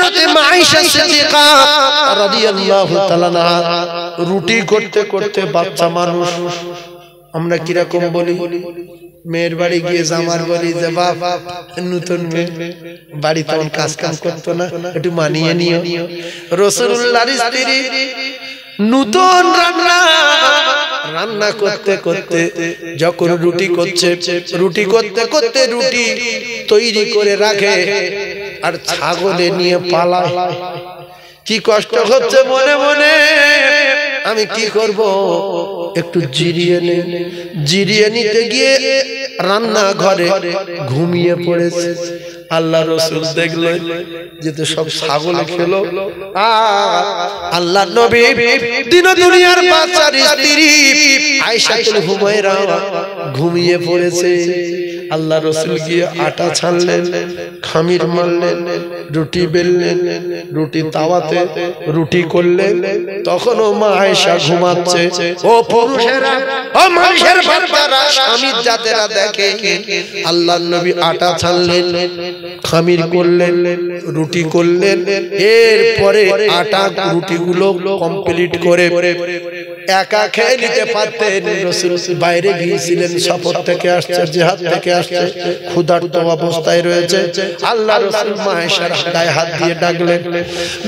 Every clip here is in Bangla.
হযরতে আয়েশা সিদ্দিকা রাদিয়াল্লাহু তাআলা আনহা রুটি করতে করতে বাচ্চা মানুষ আমরা কি রকম বলি মেয়ের বাড়ি গিয়ে জামার বলি যে বাপ নতুন মেয়ে বাড়ি তখন কাজ কাম করতো না একটু মানিয়ে নিও রাসূলুল্লাহর স্ত্রী নতুন রান্না করতে করতে যখন রুটি করতে করতে রুটি তৈরি করে রাখে আর ছাগলে নিয়ে পালায় কি কষ্ট হচ্ছে মনে মনে আমি কি করব একটু জিরিয়ে নিতে গিয়ে রান্না ঘরে ঘুমিয়ে পড়েছে আল্লাহ রাসূল দেখলেন যে তো সব ছাগল খেলো আল্লাহ নবী দিন দুনিয়ার বাচ্চার স্ত্রী আয়েশাতুল হুমায়রা ঘুমিয়ে পড়েছে আল্লাহ রাসূল গিয়ে আটা ছানলেন খামির মারলেন রুটি বেললেন রুটি তাওয়াতে রুটি করলেন তখনও মা আয়েশা ঘুমাচ্ছে ও পুরুষেরা ও মানুষের বাচ্চারা স্বামীর জাতেরা দেখে আল্লাহর নবী আটা ছানলেন খামির করলেন রুটি করলেন এরপরে আটা রুটিগুলো কমপ্লিট করে একা খেয়ে নিতে পারতেন রাসূল বাইরে গিয়েছিলেন সফর থেকে আসছে জিহাদ থেকে আসছে ক্ষুধার্ত অবস্থায় রয়েছে আল্লাহ রাসূল মা আয়েশার গায়ে হাত দিয়ে ডাকলেন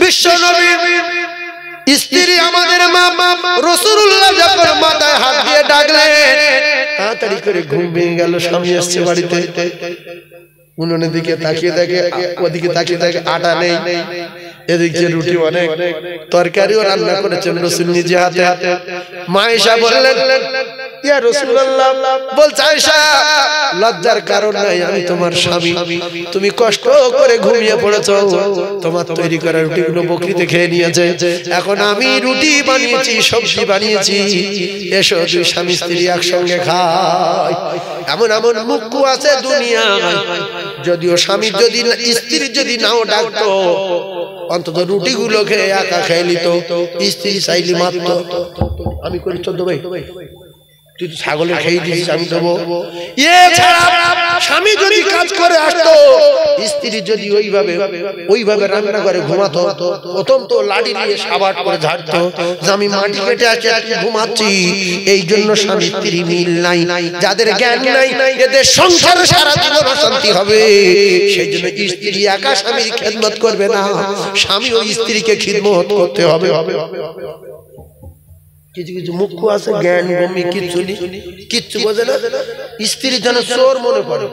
বিশ্ব নবী স্ত্রী আমাদের মা রাসূলুল্লাহ যখন মাথায় হাত দিয়ে ডাকলেন তাড়াতাড়ি করে ঘুম ভেঙে গেল স্বামী আসছে বাড়িতে উনুনের দিকে তাকিয়ে দেখে ওদিকে তাকিয়ে দেখে আটা নেই এদিকে রুটি অনেক তরকারিও রান্না করেছেন রাসূল নিজে হাতে মা আয়েশা বললেন ইয়া রাসূলুল্লাহ বলছে আয়েশা লজ্জার কারণ নাই আমি তোমার স্বামী তুমি কষ্ট করে ঘুমিয়ে পড়েছো তোমার তৈরি করা রুটিগুলো বকরিতে খেয়ে নিয়েছে এখন আমি রুটি বানিয়েছি সবজি বানিয়েছি এসো দুই স্বামী স্ত্রী একসঙ্গে খাই এমন এমন মুক্কু আছে দুনিয়ায় যদিও স্বামী যদি স্ত্রী যদি নাও ডাকতো অন্তত রুটিগুলো খেয়ে একা খেয়ে নিত স্ত্রী চাইলি মাত্র আমি করি 14 ভাই তুই তো ছাগলের খেয়ে দিয়েছিস আমি দেবো এছাড়া স্বামী যদি কাজ করে আসতো স্ত্রী যদি ওইভাবে রান্না করে ঘুমাতো প্রথম তো লাঠি নিয়ে সাবাট করে ঝাড়তো যে আমি মাটি কেটে আসি ঘুমাচ্ছি এই জন্য স্বামী স্ত্রী মিল নাই যাদের জ্ঞান নাই এদের সংসারে সারা জীবন অশান্তি হবে সেই জন্য স্ত্রী একা স্বামীর খেদমত করবে না স্বামী ও স্ত্রীকে খিদমত করতে হবে কিছু কিছু মুখ্য আছে জ্ঞান ভূমি কিচ্ছু বোঝে না স্ত্রী যেন চোর মনে করে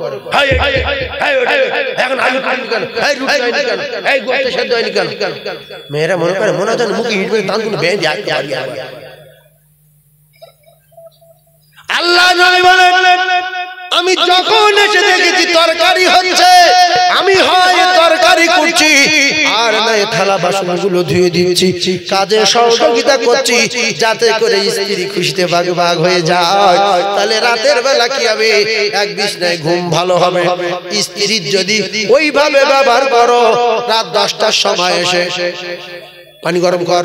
মেয়েরা মনে করে মনে হয় মুখে হিট করে দাঁতগুলো বেঁধে আল্লাহ আমি যখন এসে দেখেছি তরকারি হচ্ছে আমি হয় তরকারি করছি আর নাই থালা বাসনগুলো ধুয়ে দিচ্ছি কাজে সহযোগিতা করছি যাতে করে স্ত্রী খুশিতে ভাগ হয়ে যায় তাহলে রাতের বেলা কি হবে এক বিছনায় ঘুম ভালো হবে স্ত্রীর যদি ওইভাবে ব্যবহার করো রাত 10টার সময় এসে পানি গরম কর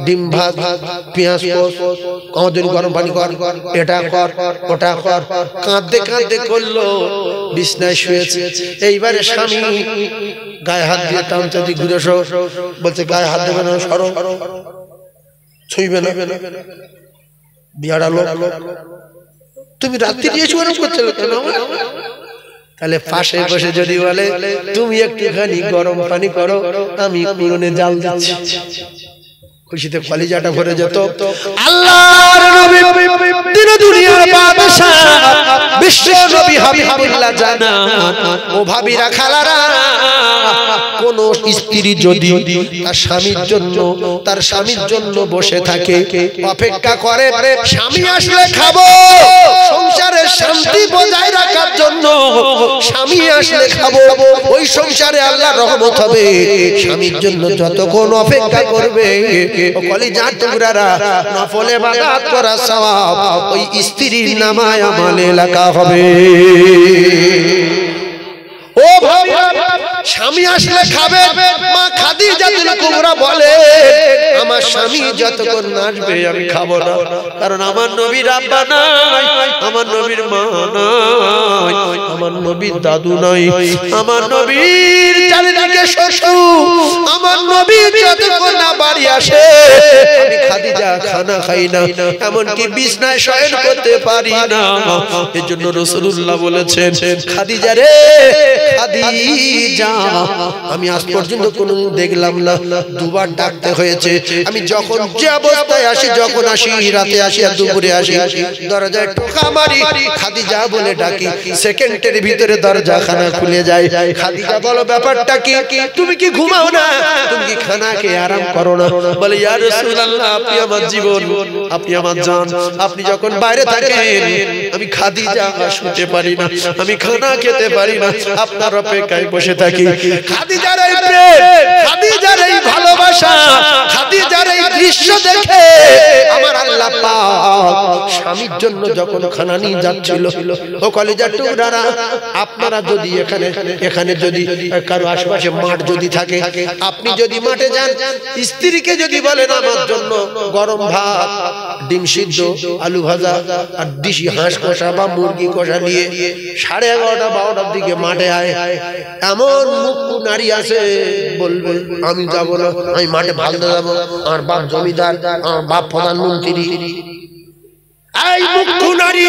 ডিম ভাত পেঁয়াজ কমদিন গরম পানি কর এটা কর ওটা কর কাঁদতে কাঁদতে করলো বিছনায় শুয়েছে এইবারে স্বামী গায়ে হাত দিয়ে টানতে দিয়ে ঘুরে বলছে গায়ে হাত দেবে না সরো ছুঁইবে না বিয়ারা লোক তুমি রাত্রি এসে গরম করছিলে কেন তাহলে পাশে বসে যদি বলে তুমি একটুখানি গরম পানি করো আমি উনুনে জাল দিচ্ছি খুশিতে কলিজাটা ভরে যেত আল্লাহর নবী দিন দুনিয়ার বাদশা বিশ্ব নবী হাবিবুল্লাহ জানা ও ভাবিরা খালারা কোন স্ত্রী যদি তার স্বামীর জন্য বসে থাকে অপেক্ষা করে স্বামী আসলে খাবো সংসারের শান্তি বজায় রাখার জন্য স্বামী আসলে খাবো ওই সংসারে আল্লাহর রহমত হবে স্বামীর জন্য যতক্ষণ অপেক্ষা করবে কলিজার টুকরারা নফল ইবাদত করা সওয়াব ওই স্ত্রীর নামায় আমলে লেখা হবে ও ভাই স্বামী আসলে খাবে মা খাদিজাতুল কুবরা বলে আমার স্বামী যতক্ষণ না আসবে আমি খাবো না কারণ আমার নবীর আব্বা নাই আমার নবীর মা নাই আমার নবীর দাদু নাই আমার নবীর চারিদিকে শ্বশুর আমার নবী যতক্ষণ না বাড়ি আসে আমি খাদিজা খানা খাই না, এমনকি বিছনায় শয়ন করতে পারি না। এজন্য রাসূলুল্লাহ বলেছেন, খাদিজা রে খাদিজা, আমি আজ পর্যন্ত কোনো দেখলাম না দুবার ডাকতে হয়েছে। আমি যখন যে অবস্থায় আসি, যখন আসি, রাতে আসি আর দুপুরে আসি, দরজায় টোকা মারি খাদিজা বলে ডাকি, সেকেন্ডের ভিতরে দরজা খানা খুলে যায়। খাদিজা বলো ব্যাপারটা কি? তুমি কি ঘুমাও না? তুমি কি খানা খেয়ে আরাম করো না? বলে ইয়া রাসূলুল্লাহ, আপনি আমার জীবন, আপনি আমার জান, আপনি যখন বাইরে থাকেন আমি খাদিজা শুতে পারি না, আমি খানা খেতে পারি না, আপনার অপেক্ষায় বসে থাকি। খাদিজার এই প্রেম, খাদিজার এই ভালোবাসা, খাদিজার এই দৃশ্য দেখে আমার আল্লাহ পাক স্বামীর জন্য যখন খানা নিয়ে যাচ্ছিল, ও কলিজার টুকরারা, আপনারা যদি এখানে যদি কারো আশেপাশে মাঠ যদি থাকে, আপনি যদি মাঠে যান, স্ত্রীকে যদি বলেন আমার জন্য গরম ভাত, ডিম সিদ্ধ, আলু ভাজা আর দেশি হাঁস কষা বা মুরগি কষা নিয়ে 11:30-12টার দিকে মাঠে আয়, এমন মুখ্য নারী আছে বলবে আমি যাব না, আমি মাঠে ভালতে যাবো, আমার বাপ জমিদার, আমার বাপ প্রধানমন্ত্রী। এই মুখ্য নারী,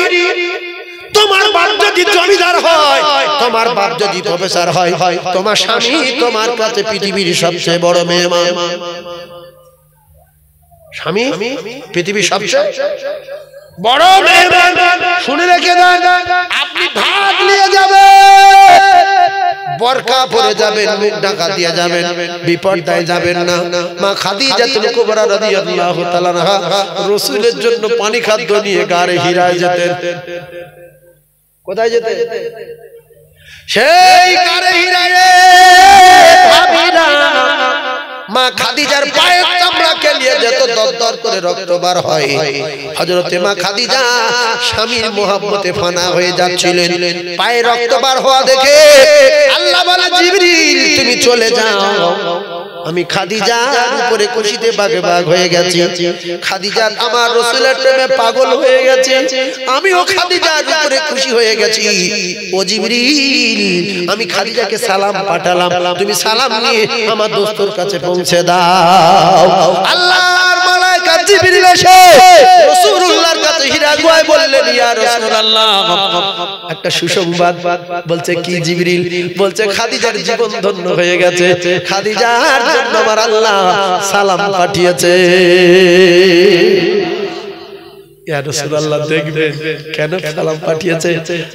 তোমার বাপ যদি জমিদার হয়, তোমার বাপ যদি প্রফেসর হয়, তোমার স্বামী তোমার কাছে পৃথিবীর সবচেয়ে বড় মেহমান। স্বামী পৃথিবীর সবচেয়ে বড় মেহমান। শুনে রেখে দেন, আপনি ভাত নিয়ে যাবেন, বরকা পরে যাবেন, মুখ ঢাকা দিয়ে যাবেন, বিপর্দায় যাবেন না। মা খাদিজাতুল কুবরা রাদিয়াল্লাহু তাআলা আনহা রাসূলের জন্য পানি খাদ্য নিয়ে গারে হিরায় যেতেন। কোথায় যেতেন? সেই গারে হিরায় ভাবিরা মা খাদিজার পায়ের চামড়াকে নিয়ে যেত, দরদর করে রক্ত বার হয়। হযরতে মা খাদিজা স্বামীর মোহাব্বতে ফানা হয়ে যাচ্ছিলেন। পায়ে রক্ত বার হওয়া দেখে আল্লাহ বলে, জিবরিল তুমি চলে যাও, আমি খাদিজার উপরে খুশিতে বাগে বাগ হয়ে গেছি। খাদিজা আমার রাসূলের প্রেমে পাগল হয়ে গেছে, আমিও খাদিজার উপরে খুশি হয়ে গেছি। ও জিবরিল, আমি খাদিজাকে সালাম পাঠালাম, তুমি সালাম নিয়ে আমার দোস্তর কাছে পৌঁছে দাও। আল্লাহর মালায়েকা জিবরিল এসে রাসূলুল্লাহর কাছে হীরা গোয়ায় বললেন, ইয়া রাসূলুল্লাহ, একটা সুসংবাদ। বলছে কি জিবরিল? বলছে খাদিজার জীবন ধন্য হয়ে গেছে, খাদিজার জন্য আমার আল্লাহ সালাম পাঠিয়েছে। ইয়া রাসূলুল্লাহ, দেখবেন কেন সালাম পাঠিয়েছে।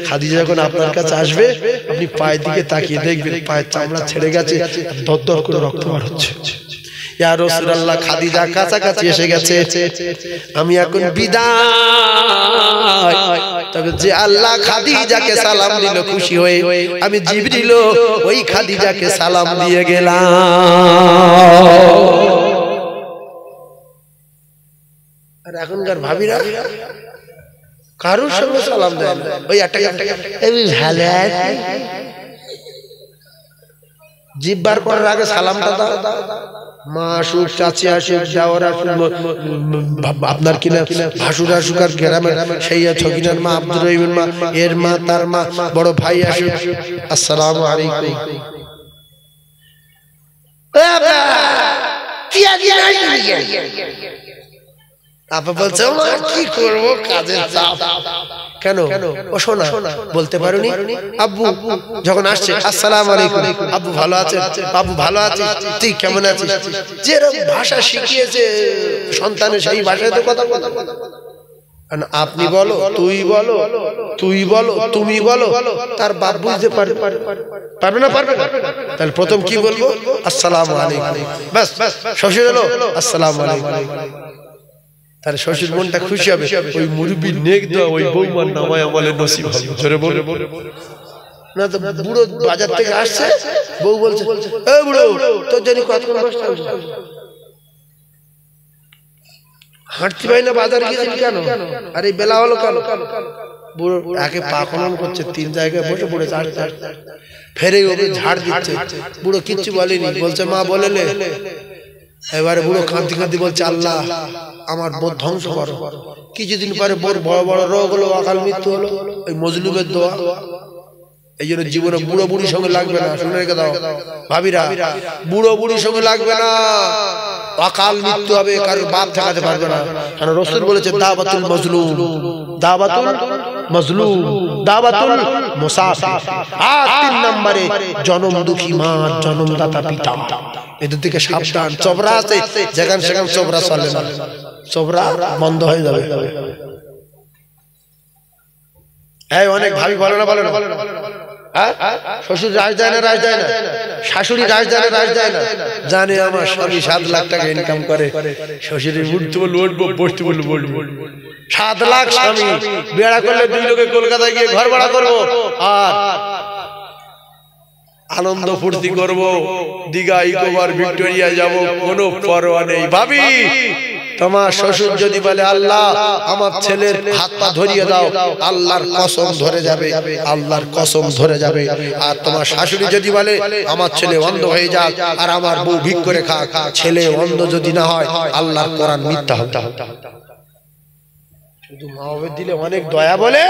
খাদিজা যখন আপনার কাছে আসবে, আপনি পায়ের দিকে তাকিয়ে দেখবেন পায়ের চামড়া ছেড়ে গেছে, দরদর করে রক্ত বার হচ্ছে। ইয়া রাসূলুল্লাহ, খাদিজা কাছাকাছি এসে গেছে, আমি এখন বিদায়। তবে যে আল্লাহ খাদিজাকে সালাম দিল খুশি হয়ে, আমি জিবরিল ওই খাদিজাকে সালাম দিয়ে গেলাম। আর এখনকার ভাবিরা কারোর সঙ্গে সালাম দেয় না, ওই একটা ভালো আছে, জিভ বার করার আগে সালামটা দাও। মা আসুক, চাচি আসুক, যাওয়ার আসুক, আপনার কিনা ভাসুর আসুক, আর গ্রামের সেই ছকিনার মা, আব্দুর রহিমের মা, এর মা, তার মা, বড় ভাই আসুক, আসসালামু আলাইকুম। আপা বলছে কি করবো, কাজের চাপ। কেন? ও শোনা বলতে পারোনি? আব্বু যখন আসছে, আসসালামু আলাইকুম, আব্বু ভালো আছে? আব্বু ভালো আছে, তুই কেমন আছিস? যেরকম ভাষা শিখিয়েছে সন্তানের, সেই ভাষায় তো কথা বলা। আপনি বলো, তুই বলো, তুই বলো, তুমি বলো, তার বাপ বুঝতে পারবে না? পারবে না। তাহলে প্রথম কি বলবো? আসসালামু আলাইকুম। ব্যাস, শ্বশুর এলো, আসসালামু আলাইকুম। তাহলে শ্বশুর মনটা খুশি হবে, ওই মুরব্বি নেক দেওয়া ওই বৌমার নামায় আমলে নসিব হবে। জোরে বলে না তো বুড়ো বাজার থেকে আসছে, বউ বলছে, এ বুড়ো তোর জন্য কতক্ষণ বসতে হাঁটতে পারি না, বাজার গিয়েছিস কেন? আরে বেলা হলো কেন? বুড়ো একে পা খনন করছে, 3 জায়গায় বসে পড়েছে, ফেরে ওকে ঝাড় দিচ্ছে। বুড়ো কিচ্ছু বলেনি, বলছে মা বলেলে। এবারে বুড়ো কাঁদতে কাঁদতে বলছে, আল্লাহ আমার বোধ ধ্বংস করো। কিছুদিন পরে বোর বড় বড় রোগ হলো, অকাল মৃত্যু হলো। ওই মজলুমের দোয়া, এই জন্য জীবনে বুড়ো বুড়ির সঙ্গে লাগবে না, শুনে রেখে দাও ভাবিরা, বুড়ো বুড়ির সঙ্গে লাগবে না, অকাল মৃত্যু হবে, কারোর বাপ ঠেকাতে পারবে না। কারণ রাসূল বলেছে দাওয়াতুল মাজলুম, দাওয়াতুল মাজলুম, দাওয়াতুল মুসাফির। আর 3 নম্বরে জনম দুঃখী মা, জনমদাতা পিতা, এদের থেকে সাবধান। চবরা আছে যেখানে সেখানে চবরা চলে না, চবরা বন্ধ হয়ে যাবে। এই অনেক ভাবি বলে না, বলে না, শ্বশুর রাজ দেয় না, রাজ দেয় না, শাশুড়ি রাজ দেয় না, রাজ দেয় না। জানে আমার স্বামী 7 লাখ টাকা ইনকাম করে, শ্বশুরের উঠতে বলবো উঠবো, বসতে বলবো বলবো। 7 লাখ স্বামী, বেড়া করলে 2 লোকে কলকাতায় গিয়ে ঘর ভাড়া করবো আর আনন্দ ফুর্তি করবো, দীঘা, ইকোবার, ভিক্টোরিয়া যাব, কোনো পরোয়া নেই। ভাবি তোমার শ্বশুর যদি বলে আল্লাহ আমার ছেলের হাত পা ধরিয়ে দাও, আল্লাহর কসম ধরে যাবে, আল্লাহর কসম ধরে যাবে। আর তোমার শাশুড়ি যদি বলে আমার ছেলে অন্ধ হয়ে যাক আর আমার বউ ভিক করে খাক, ছেলে অন্ধ যদি না হয় আল্লাহর কোরআন মিথ্যা হবে। শুধু মা বাবা দিলে অনেক দয়া বলে,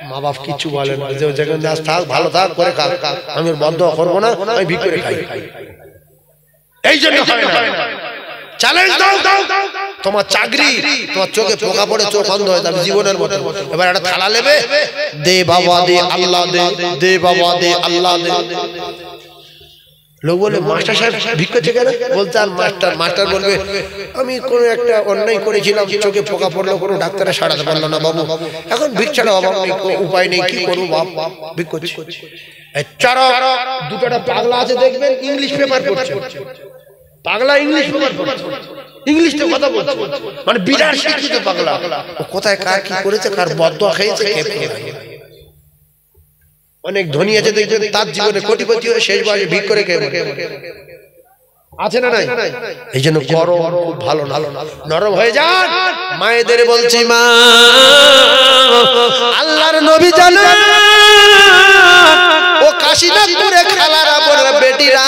মা বাপ কিছু বলে না, যে যেখানে যাস থাক, ভালো থাক, করে খাক, আমি বন্ধ করবো না, আমি ভিক করে খাই। এই জন্য হয় না। চ্যালেঞ্জ দাও, তোমার চাকরি, তোমার চোখে পোকা পড়ে চোখ অন্ধ হয়ে যাবে জীবনের মতো। এবার একটা থালা নেবে, দে বাবা দে, আল্লাহ দে, দে বাবা দে, আল্লাহ দে। লোক বলে মাস্টার সাহেব ভিক্ষা থেকে না, বলতে আর মাস্টার বলবে আমি কোন একটা অন্যায় করেছিলাম, চোখে পোকা পড়লো, কোনো ডাক্তারে সারাতে পারলো না বাবু, এখন ভিক্ষার অভাব নেই, উপায় নেই, কি করবো বাপ, ভিক্ষা করছি। দুটো পাগলা আছে দেখবেন, ইংলিশ পেপার পড়ছে, পাগলা ইংলিশ পেপার পড়ছে, ইংলিশে কথা বলছে, মানে বিরাট শিক্ষিত পাগলা। ও কোথায় কার কি করেছে, কার বদদোয়া খেয়েছে, অনেক ধনী আছে দেখবেন, তার জীবনে কোটিপতি হয়ে শেষ বয়সে ভিক করে খেয়ে আছে না নাই? এই জন্য গরম খুব ভালো না, নরম হয়ে যান। মায়েদের বলছি মা, আল্লাহর নবী জানেন, ও কাশীনাথপুরে খালারা বলে বেটিরা,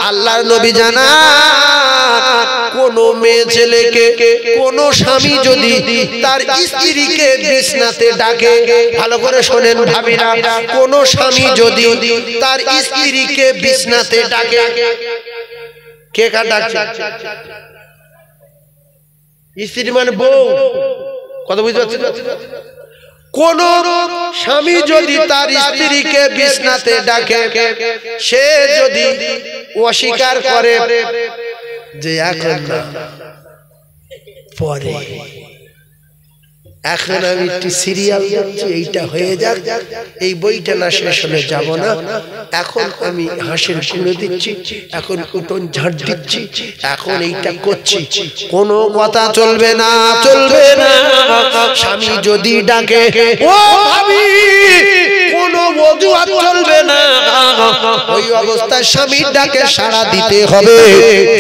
আল্লাহর নবী জানান কোন মেয়ে ছেলেকে, কোন স্বামী যদি তার স্ত্রীকে বিছনাতে ডাকে, ভালো করে শোনেন ভাবিরা, কোন স্বামী যদি তার স্ত্রীকে বিছনাতে ডাকে, কে কার ডাকছে? স্ত্রী মানে বউ, কথা বুঝতে পারছেন? কোন স্বামী যদি তার স্ত্রীকে বিছনাতে ডাকে, সে যদি অস্বীকার করে যে এখন না, পরে, এখন আমি একটু সিরিয়াল দেখছি, এইটা হয়ে যাক, এই বইটা না শেষ হলে যাব না, এখন আমি হাঁসের কুড়ে দিচ্ছি, এখন উঠোন ঝাড় দিচ্ছি, এখন এইটা করছি, কোনো কথা চলবে না, চলবে না। স্বামী যদি ডাকে, ও ভাবি, কোনো অজুহাত চলবে না, ওই অবস্থায় স্বামীর ডাকে সাড়া দিতে হবে।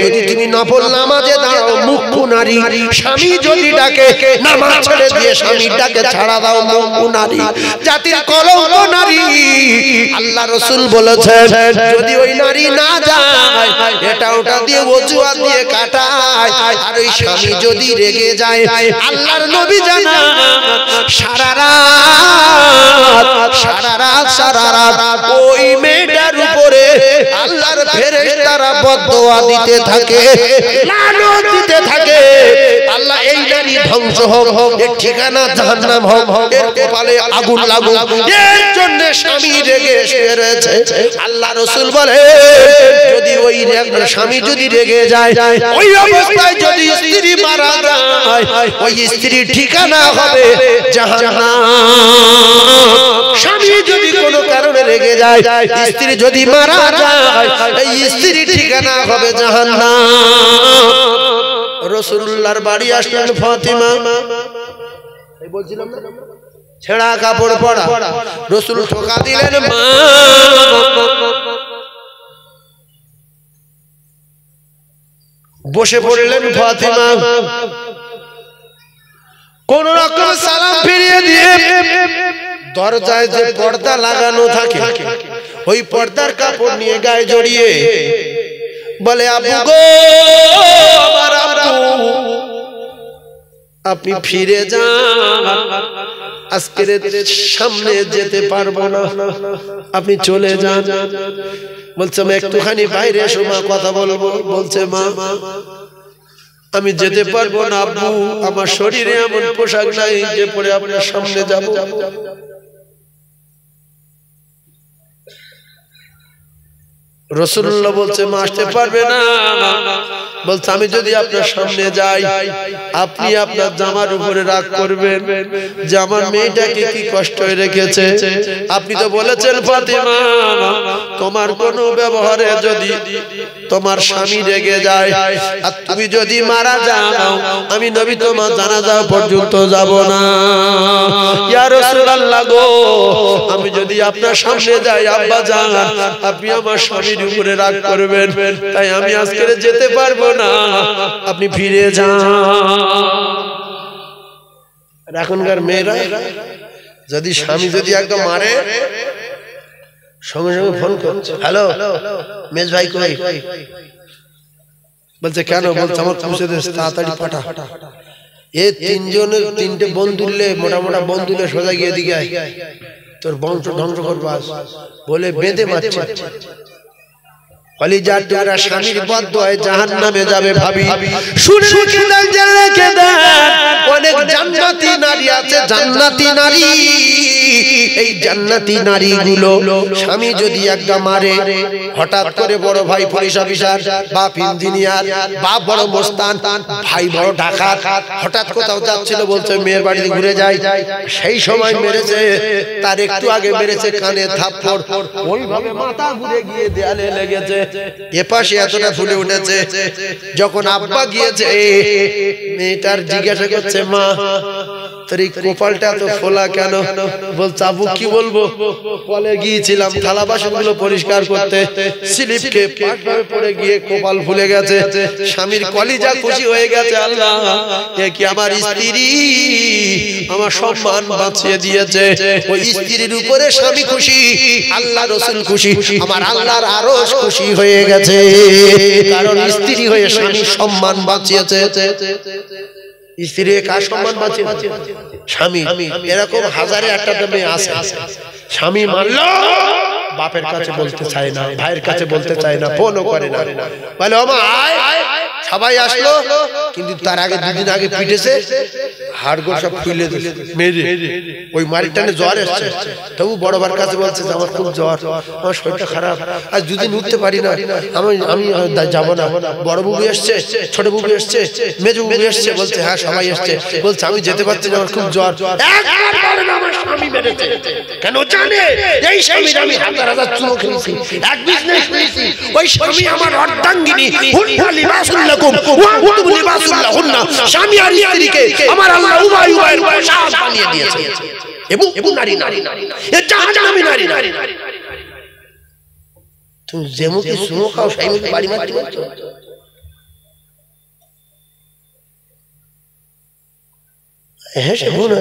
যদি তুমি নফল নামাজে দাঁড়াও, মুখ্য নারী, স্বামী যদি ডাকে নামাজ ছেড়ে দিয়ে স্বামীর ডাকে ছাড়া দাও, মুখ্য নারী, জাতির কলঙ্ক নারী। আল্লাহ রাসূল বলেছেন যদি ওই নারী না যায়, এটা ওটা দিয়ে অজুহাত দিয়ে কাটায়, আর ওই স্বামী যদি রেগে যায়, আল্লাহর নবী জানান সারা রাত ওই মেয়েটার উপরে আল্লাহর ফেরেশতারা বদদোয়া দিতে থাকে, লানত দিতে থাকে, আল্লাহ এই নারী ধ্বংস হোক, এর ঠিকানা জাহান্নাম হোক, এর কপালে আগুন লাগুক, এর জন্য স্বামী রেগে এসেছে। আল্লাহ রাসূল বলে যদি ওই স্বামী যদি রেগে যায়, ওই অবস্থায় যদি স্ত্রী মারা যায়, ওই স্ত্রীর ঠিকানা হবে জাহান্নাম। স্বামী যদি কোনো কারণে রেগে যায়, স্ত্রী যদি মারা যায়, এই স্ত্রীর ঠিকানা হবে জাহান্নাম। রাসূলুল্লাহর বাড়ি আসলেন ফাতিমা, এই বলছিলাম না, ছেঁড়া কাপড় পরা, রাসূল ঠোকা দিলেন, মা বসে পড়লেন ফাতিমা, কোন রকম সালাম ফিরিয়ে দিয়ে দরজায় যে পর্দা লাগানো থাকে, ওই পর্দার কাপড় নিয়ে গায়ে জড়িয়ে বলে, আব্বু গো, আমার আব্বু, আপনি ফিরে যান, আজকের সামনে যেতে পারবো না, আপনি চলে যান। বলছে আমি একটুখানি বাইরে এসো মা, কথা বলবো। বলছে মা আমি যেতে পারবো না আব্বু, আমার শরীরে এমন পোশাক নাই যে পরে আপনার সামনে যাব। রাসূলুল্লাহ বলছে মা আসতে পারবে না। বলছে আমি যদি আপনার সামনে যাই আপনি আপনার জামার উপরে রাগ করবেন যে আমার মেয়েটাকে কি কষ্ট রেখেছে। আপনি তো বলেছেন ফাতিমা তোমার কোনো ব্যবহারে যদি তোমার স্বামী রেগে যায় আর তুমি যদি মারা যাও আমি নবী তোমার জানাজা পর্যন্ত যাব না। ইয়া রাসূলুল্লাহ গো আমি যদি আপনার সামনে যাই আব্বা জান আপনি আমার স্বামীর উপরে রাগ করবেন, তাই আমি আজকে যেতে পারবো না, আপনি ফিরে যান। এখনকার মেয়েরা যদি স্বামী যদি একদম মারে সঙ্গে সঙ্গে ফোন করছে, হ্যালো মেজ ভাই কই? বলছে কেন? বলছে আমার পুষে দে তাড়াতাড়ি পাঠা। এ তিনজনের তিনটে বন্ধুলে মোটা মোটা বন্ধুলে সোজা গিয়ে দিকে তোর বংশ ধ্বংস করবা বলে বেঁধে মারছে। কলিজার টুকরা স্বামীর বদদোয়ায় জাহান্নামে যাবে ভাবি। শুনে রেখে দেন অনেক জান্নাতি নারী আছে, জান্নাতি নারী। এই জান্নাতি নারীগুলো স্বামী যদি একটা মারে, হঠাৎ করে বড় ভাই পুলিশ অফিসার, বাপ ইঞ্জিনিয়ার, বাপ বড় মোস্তান, ভাই বড় ডাকাত, হঠাৎ কোথাও যাচ্ছিল বলছে মেয়ের বাড়িতে ঘুরে যাই, সেই সময় মেরেছে, তার একটু আগে মেরেছে কানে থাপ্পড়, ওইভাবে মাথা ঘুরে গিয়ে দেয়ালে লেগেছে, এপাশে এতটা ফুলে উঠেছে। যখন আব্বা গিয়েছে মেয়েটার জিজ্ঞাসা করছে মা তোর এই কপালটা তো ফোলা কেন? বলছে আব্বু কি বলবো, কলে গিয়েছিলাম থালা বাসনগুলো পরিষ্কার করতে, স্লিপ খেয়ে পাটভাবে পড়ে গিয়ে কপাল ফুলে গেছে। স্বামীর কলিজা খুশি হয়ে গেছে, আল্লাহ এ কি আমার স্ত্রী আমার সম্মান বাঁচিয়ে দিয়েছে। ওই স্ত্রীর উপরে স্বামী খুশি, আল্লাহ রাসূল খুশি, আমার আল্লাহর আরশ খুশি হয়ে গেছে, কারণ স্ত্রী হয়ে স্বামীর সম্মান বাঁচিয়েছে। স্ত্রী কার সম্মান বাঁচিয়েছে? স্বামী। এরকম হাজারে একটা মেয়ে আছে, স্বামী মানলো বাপের কাছে বলতে চায় না, ভাইয়ের কাছে বলতে চায় না, ফোনও করে না, বলে ও মা আয়, সবাই আসলো, কিন্তু তার আগে দুদিন আগে পিটেছে, হাড়গোড় সব ফুলে মেরে ওই মারির টানে জ্বর এসছে, তবু বড়বার কাছে বলছে আমার খুব জ্বর, আমার শরীরটা খারাপ, আজ দুদিন উঠতে পারি না, আমি যাবো না। বড় বুবু এসছে, ছোট বুবু এসছে, মেজো বুবু এসছে, বলছে হ্যাঁ সবাই এসছে, বলছে আমি যেতে পারছি না, আমার খুব জ্বর। আমার স্বামী মেরেছে কেন জানে? এই স্বামীর আমি হাজার হাজার চুমো খেয়েছি, এক বিজনেস করেছি, ওই স্বামী আমার অর্ধাঙ্গিনী, হুন্না লিবাসুল লাকুম ওয়া আনতুম লিবাসুল লাহুন্না। স্বামী আর স্ত্রীকে আমার আল্লাহ উভয় উভয়ের পোশাক বানিয়ে দিয়েছে, এবং নারী নারী এ জাহান্নামী নারী নারী। তুমি যেমুখে চুমো খাও সেই মুখে বাড়ি মারতে পারছো? হ্যাঁ সে গুনাহ,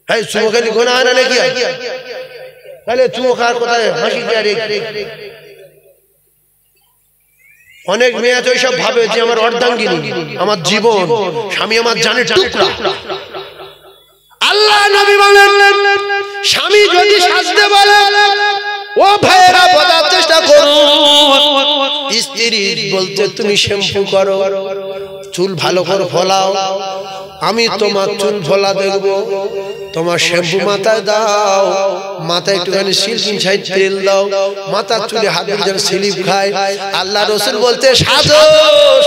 এই চুমো খেলে গুনাহ হয় না নাকি? তাহলে চুমো খাওয়ার কোথায় হাসি দেয়? অনেক মেয়ে আছে ওইসব ভাবে যে আমার অর্ধাঙ্গিনী, আমার জীবন, স্বামী আমার জানের টুকরা। আল্লাহ নবী বলেন স্বামী যদি সাজতে বলে ও ভাইয়েরা বোঝার চেষ্টা করো, স্ত্রী বলছে তুমি শ্যাম্পু করো, চুল ভালো করে ফলাও, আমি তোমার চুল ফলা দেখবো, তোমার শ্যাম্পু মাথায় দাও, মাথায় একটুখানি সিল্কিং সাইড তেল দাও, মাথার চুলে হাত দিয়ে যেন স্লিপ খায়। আল্লাহ রাসূল বলতে সাজো,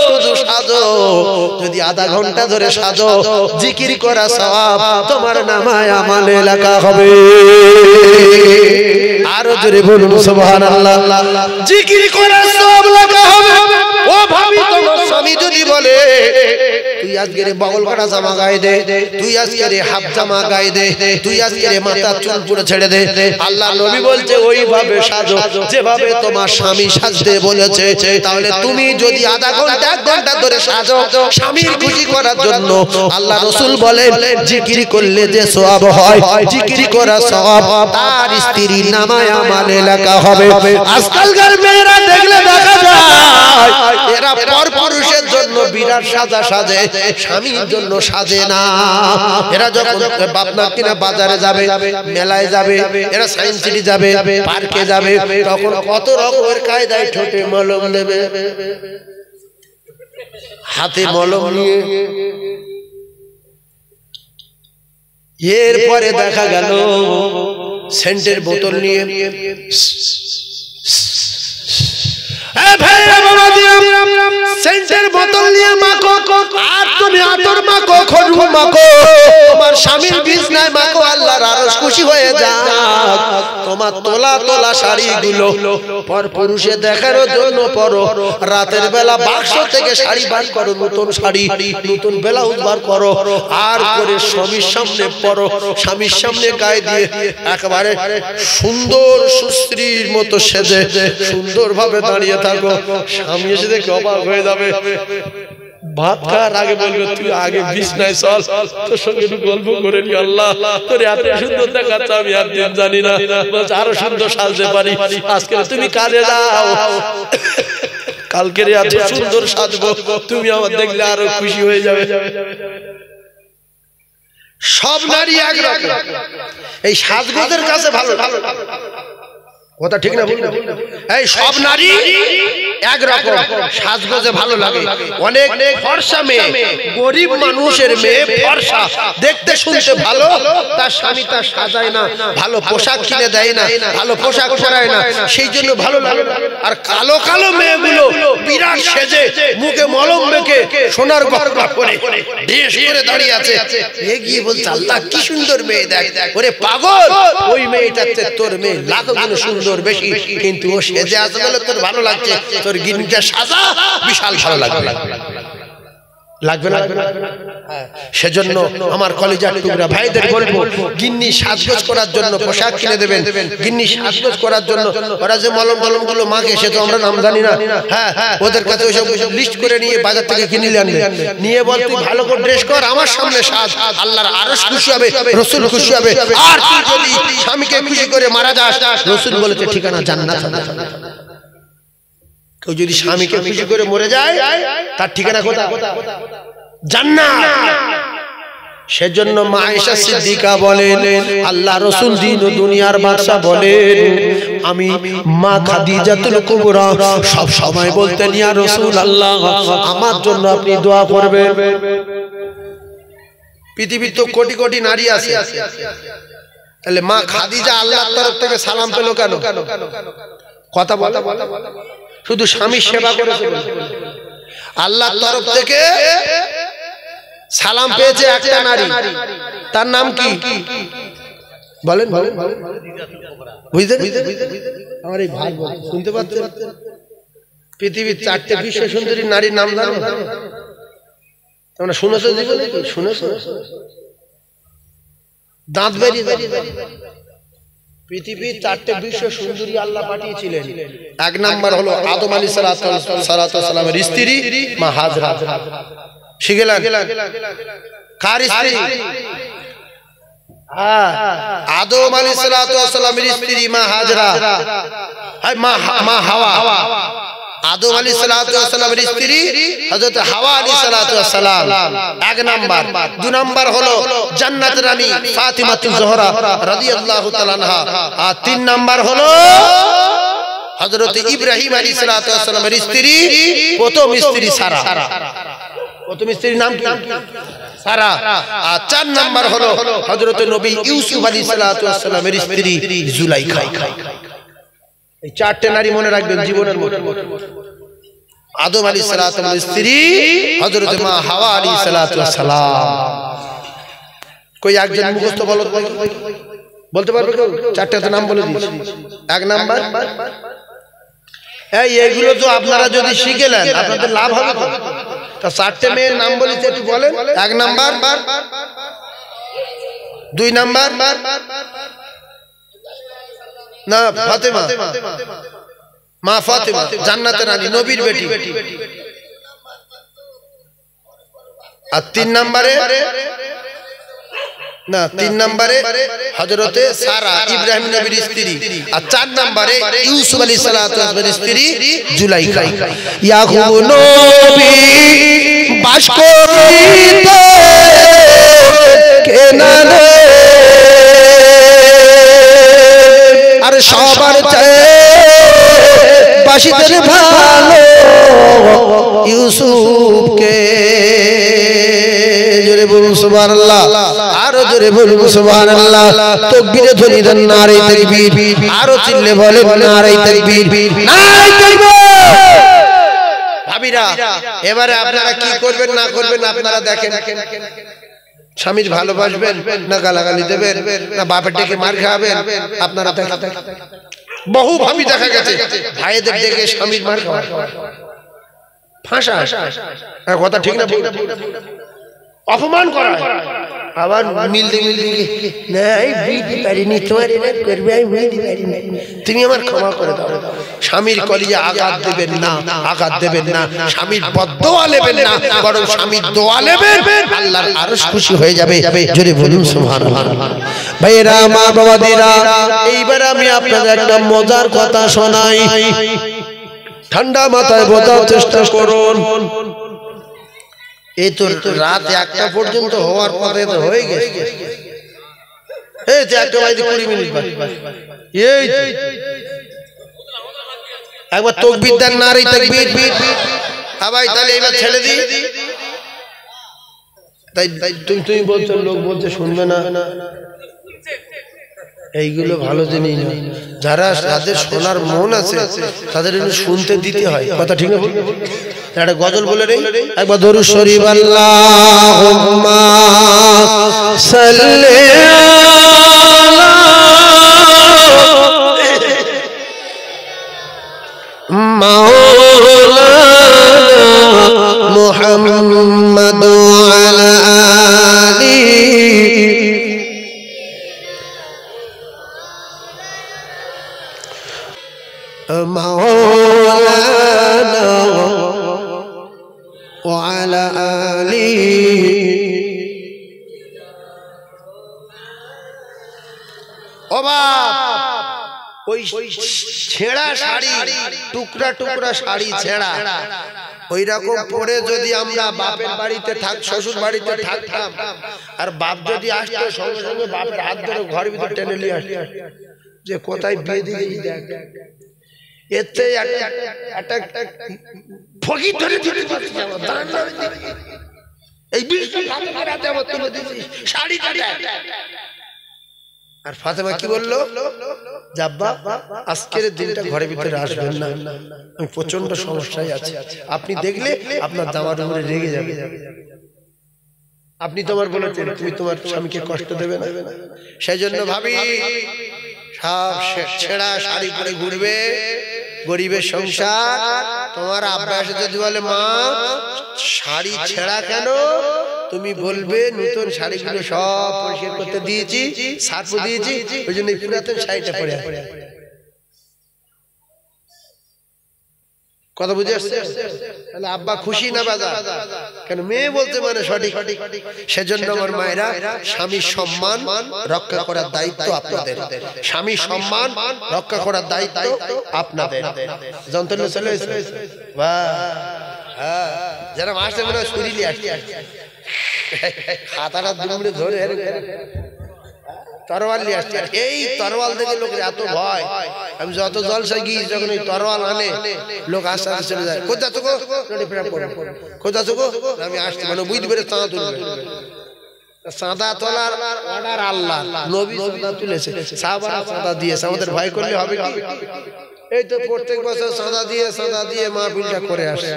শুধু সাজো, যদি আধা ঘন্টা ধরে সাজো জিকির করা সওয়াব তোমার নামায় আমলে লেখা হবে। আরো জোরে বলুন সুবহানাল্লাহ। জিকির করা সওয়াব লেখা হবে। ও ভাবি তোমার স্বামী যদি বলে তুই আজকে বগল কাটা জামা গায়ে দে, তুই আজকে হাফ জামা গায়ে দে, তুই আজকে মাথা চুল পুরো ছেড়ে দে, আল্লাহ নবী বলছে ওইভাবে সাজো যেভাবে তোমার স্বামী সাজতে বলেছে। তাহলে তুমি যদি আধা ঘন্টা এক ঘন্টা ধরে সাজো স্বামীর খুশি করার জন্য, আল্লাহ রাসূল বলেন জিকির করলে যে সওয়াব হয়, জিকির করা সওয়াব তার স্ত্রীর নামায় আমলে লেখা হবে। আজকালকার মেয়েরা দেখলে দেখা যায় এরা পরপুরুষের জন্য বিরাট সাজা সাজে, স্বামীর জন্য সাজে না। এরা যখন বাপনা কিনা বাজারে যাবে, মেলায় যাবে, এরা সায়েন্স সিটি যাবে, পার্কে যাবে, তখন কত রকমের কায়দায় ঠোঁটে মলম নেবে, হাতে মলম নিয়ে। এরপরে দেখা গেল সেন্টের বোতল নিয়ে সেন্টের বোতল নিয়ে মাখো, আর তুমি আতর মাখো, খড়ু মাখো, তোমার স্বামীর বিছনায় মাখো, আল্লাহর আরশ খুশি হয়ে যাক। তোমার তোলা তোলা শাড়িগুলো পর পুরুষে দেখার জন্য পরো, রাতের বেলা বাক্স থেকে শাড়ি বার করো, নতুন শাড়ি, নতুন ব্লাউজ বার করো, আর করে স্বামীর সামনে পরো, স্বামীর সামনে গায়ে দিয়ে একেবারে সুন্দর সুশ্রীর মতো সেজে সুন্দরভাবে দাঁড়িয়ে থাকো। স্বামী এসে দেখে অবাক হয়ে যাবে, ভাত খাওয়ার আগে বলবে তুই আগে বিছনায় চল, তোর সঙ্গে একটু গল্প করে নি। আল্লাহ তোর এত সুন্দর দেখাচ্ছে আমি আর দিন জানি না, আরো সুন্দর সাজতে পারি, আজকে তুমি কাজে যাও, কালকে এত সুন্দর সাজবো, তুমি আমার দেখলে আরো খুশি হয়ে যাবে। সব নারী একরকম, এই সাজগোজের কাছে ভালো, কথা ঠিক না? এই সব নারী একরকম, সাজগোজে ভালো লাগে। অনেক ফর্সা মেয়ে, গরিব মানুষের মেয়ে ফর্সা, দেখতে শুনতে ভালো, তার স্বামী তার সাজায় না, ভালো পোশাক কিনে দেয় না, ভালো পোশাক পরায় না, সেই জন্য ভালো লাগে। আর কালো কালো মেয়েগুলো বিরাট সেজে, মুখে মলম মেখে, সোনার গহনা পরে, ড্রেস পরে দাঁড়িয়ে আছে, এগিয়ে বলছে আল্লাহ কি সুন্দর মেয়ে, দেখ। ওরে পাগল, ওই মেয়েটার চেয়ে তোর মেয়ে লাখ গুণ সুন্দর বেশি, কিন্তু ও সেজে আছে বলে তোর ভালো লাগছে, তোর গিন্নিটা সাজা বিশাল ভালো লাগবে, লাগবে না? সেজন্য আমার কলিজার টুকরা ভাইদের বলবো, গিন্নি সাজগোজ করার জন্য পোশাক কিনে দেবেন, গিন্নি সাজগোজ করার জন্য ওরা যে মলম টলম গুলো মাখে সে তো আমরা নাম জানি না। হ্যাঁ, ওদের কাছে ওইসব লিস্ট করে নিয়ে বাজার থেকে কিনে আনবেন, নিয়ে বল তুই ভালো করে ড্রেস কর, আমার সামনে সাজ, আল্লাহর আরশ খুশি হবে, রাসূল খুশি হবে। আর তুই যদি স্বামীকে খুশি করে মারা যাস, রাসূল বলেছে ঠিকানা জান্নাত। কেউ যদি স্বামীকে খুশি করে মরে যায়, তার ঠিকানা কোথায়? জান্নাত। সেজন্য মা আয়েশা সিদ্দিকা বলেন, আল্লাহ রাসূল দিন ও দুনিয়ার বাদশা বলেন, আমি মা খাদিজাতুল কুবরা সব সময় বলতেন, ইয়া রাসূলুল্লাহ আমার জন্য আপনি দোয়া করবেন। পৃথিবীর তো কোটি কোটি নারী আছে, তাহলে মা খাদিজা আল্লাহর তরফ থেকে সালাম পেল কেন? কথা বলা, শুধু স্বামীর সেবা করেছে, আল্লাহর তরফ থেকে সালাম পেয়েছে একটা নারী, তার নাম কি বলেন? বুঝলেন? আমার এই ভাই শুনতে পাচ্ছেন? পৃথিবীর 4টে বিশ্ব সুন্দরী নারীর নাম জানো? তোমরা শুনেছো? শুনেছো? দাঁত বেরিয়ে পৃথিবীর 4টে বিশ্ব সুন্দরী আল্লাহ পাঠিয়েছিলেন। এক নাম্বার হলো আদম আলাইহিস সালামের স্ত্রী মা হাজরা। শিখেলেন? কার স্ত্রী? আদম আলাইহিস সালামের স্ত্রী মা হাজরা, মা হাওয়া। আদম আলাইহিস সালামের স্ত্রী হযরত হাওয়া আলাইহিস সালাম এক নাম্বার। দুই নাম্বার হলো জান্নাতের রানী ফাতিমাতুজ জোহরা রাদিয়াল্লাহু তাআলা আনহা। আর তিন নাম্বার হলো হযরত ইব্রাহিম আলাইহিস সালামের স্ত্রী, প্রথম স্ত্রী সারা। প্রথম স্ত্রীর নাম কি? সারা। আর চার নাম্বার হলো হযরত নবী ইউসুফ আলাইহিস সালামের স্ত্রী জুলাইখা। এই 4টে নারী মনে রাখবেন জীবনের মধ্যে। আদম আলাইহিস সালামের স্ত্রী হযরত মা হাওয়া আলাইহিস সালাম। কই একজন মুখস্থ বলতে পারবে কেউ? 4টা নাম বলে দিচ্ছি। এক নাম্বার, এইগুলো তো আপনারা যদি শিখেলেন আপনাদের লাভ হবে। তা 4টে মেয়ের নাম বলেছে, একটু বলেন। এক নাম্বার, দুই নাম্বার না ফাতেমা, মা ফাতেমা জান্নাতের রানী, নবীর বেটি। আর তিন নাম্বারে না, তিন নাম্বারে হযরতে সারা ইব্রাহিম নবীর স্ত্রী। আর চার নাম্বারে ইউসুফ আলাইহিস সালামের স্ত্রী জুলাইখা। ইয়াকুব নবী বাস করিতে কেনারে আর সবার চেয়ে বাসিতের ভালো ইউসুফকে। জোরে বলুন সুবহানাল্লাহ, আরো জোরে বলুন সুবহানাল্লাহ। তাকবীরে ধ্বনি দেন নারে তাকবীর, আরো চিল্লে বলেন নারে তাকবীর, নারে তাকবীর। ভাবিরা এবারে আপনারা কি করবেন না করবেন আপনারা দেখেন। স্বামীর ভালোবাসবেন না গালাগালি দেবেন না বাপের ডেকে মার খাবেন আপনারা দেখেন। বহু ভাবি দেখা গেছে ভাইদের ডেকে স্বামীর মার খাওয়া ফাঁসা, কথা ঠিক না? অপমান করা, আবার মিলতে মিলতে নাই বুঝতে পারিনি তোমার করবে, আমি বুঝতে পারিনি, তুমি আমার ক্ষমা করে দাও। স্বামীর কলিজা আঘাত দেবেন না, আঘাত দেবেন না। স্বামীর বদদোয়া নেবেন না, বরং স্বামীর দোয়া নেবেন, আল্লাহর আরশ খুশি হয়ে যাবে। জোরে বলুন সুবহানাল্লাহ। ভাইরা মা বাবাদিরা, এইবার আমি আপনাদের একটা মজার কথা শোনাই, ঠান্ডা মাথায় বোঝার চেষ্টা করুন। এই তো রাত 1টা পর্যন্ত হওয়ার পরে তো হয়ে গেছে, এই তো 1টা বাজে 20 মিনিট বাকি। এই একবার তাকবীর দেন নারে তাকবীর। ভাই তাহলে এবার ছেড়ে দিই। তাই তুমি বলছো, লোক বলছে শুনবে না, এইগুলো ভালো জিনিস না। যারা যাদের শোনার মন আছে তাদের শুনতে দিতে হয়, কথা ঠিক না? একটা গজল বলে নেই একবার, দরুদ শরীফ আল্লাহুম্মা সাল্লি আলা মাওলানা মুহাম্মাদ ওয়া আলা আলিহি مولانا وعلى آله ও বাপ, ওই ছেঁড়া শাড়ি, টুকরা টুকরা শাড়ি ছেঁড়া, ওই রকম পরে যদি আমরা বাপের বাড়িতে শ্বশুর বাড়িতে থাকতাম, আর বাপ যদি আসতো সঙ্গে সঙ্গে বাপের হাত ধরে ঘর ভিতর টেনে নিয়ে আসতো, যে কোথায় বিয়ে দিয়ে দেখ, এতে ফকির ধরে এই শাড়ি। আর ফাতেমা কি বললো, জাব্বা আজকের দিনটা ঘরের ভিতরে আসবেন না, আমি প্রচন্ড সমস্যায় আছি, আপনি দেখলে আপনার জামার উপরে রেগে যাবে। আপনি তোমার বলেছেন তুমি তোমার স্বামীকে কষ্ট দেবে না, সেই জন্য ভাবি সব ছেঁড়া শাড়ি পরে ঘুরবে, গরিবের সংসার। তোমার আব্বা এসে যদি বলে মা শাড়ি ছেঁড়া কেন, তুমি বলবে নতুন শাড়িগুলো সব পরিষ্কার করতে দিয়েছি, সার্ফও দিয়েছি, ওই জন্য পুরাতন শাড়িটা পরে। কথা বুঝে আসছে? তাহলে আব্বা খুশি না বাজা? কেন মেয়ে বলতে মানে সঠিক। সেজন্য আমার মায়েরা, স্বামীর সম্মান রক্ষা করার দায়িত্ব আপনাদের, স্বামীর সম্মান রক্ষা করার দায়িত্ব আপনাদের। যন্ত্রণা চলে এসেছে যারা মাসে মনে হয় শরীরে আসছে, খাতাটা 2 মিনিট ধরে তরোয়াল নিয়ে আসছে। এই তরোয়াল দেখে লোকের এত ভয়, আমি যত জলসা গিয়ে যখন ওই তরোয়াল আনে লোক আস্তে আস্তে চলে যায়। কোথা থেকে কোথা থেকে আমি আসছি, মানে বুঝতে পেরে চাঁদা তুলবে। চাঁদা তোলার অর্ডার আল্লাহ, নবী চাঁদা তুলেছে, সাহাবারা চাঁদা দিয়েছে, আমাদের ভয় করলে হবে কি? এই তো প্রত্যেক বছর চাঁদা দিয়ে মাহফিলটা করে আসে।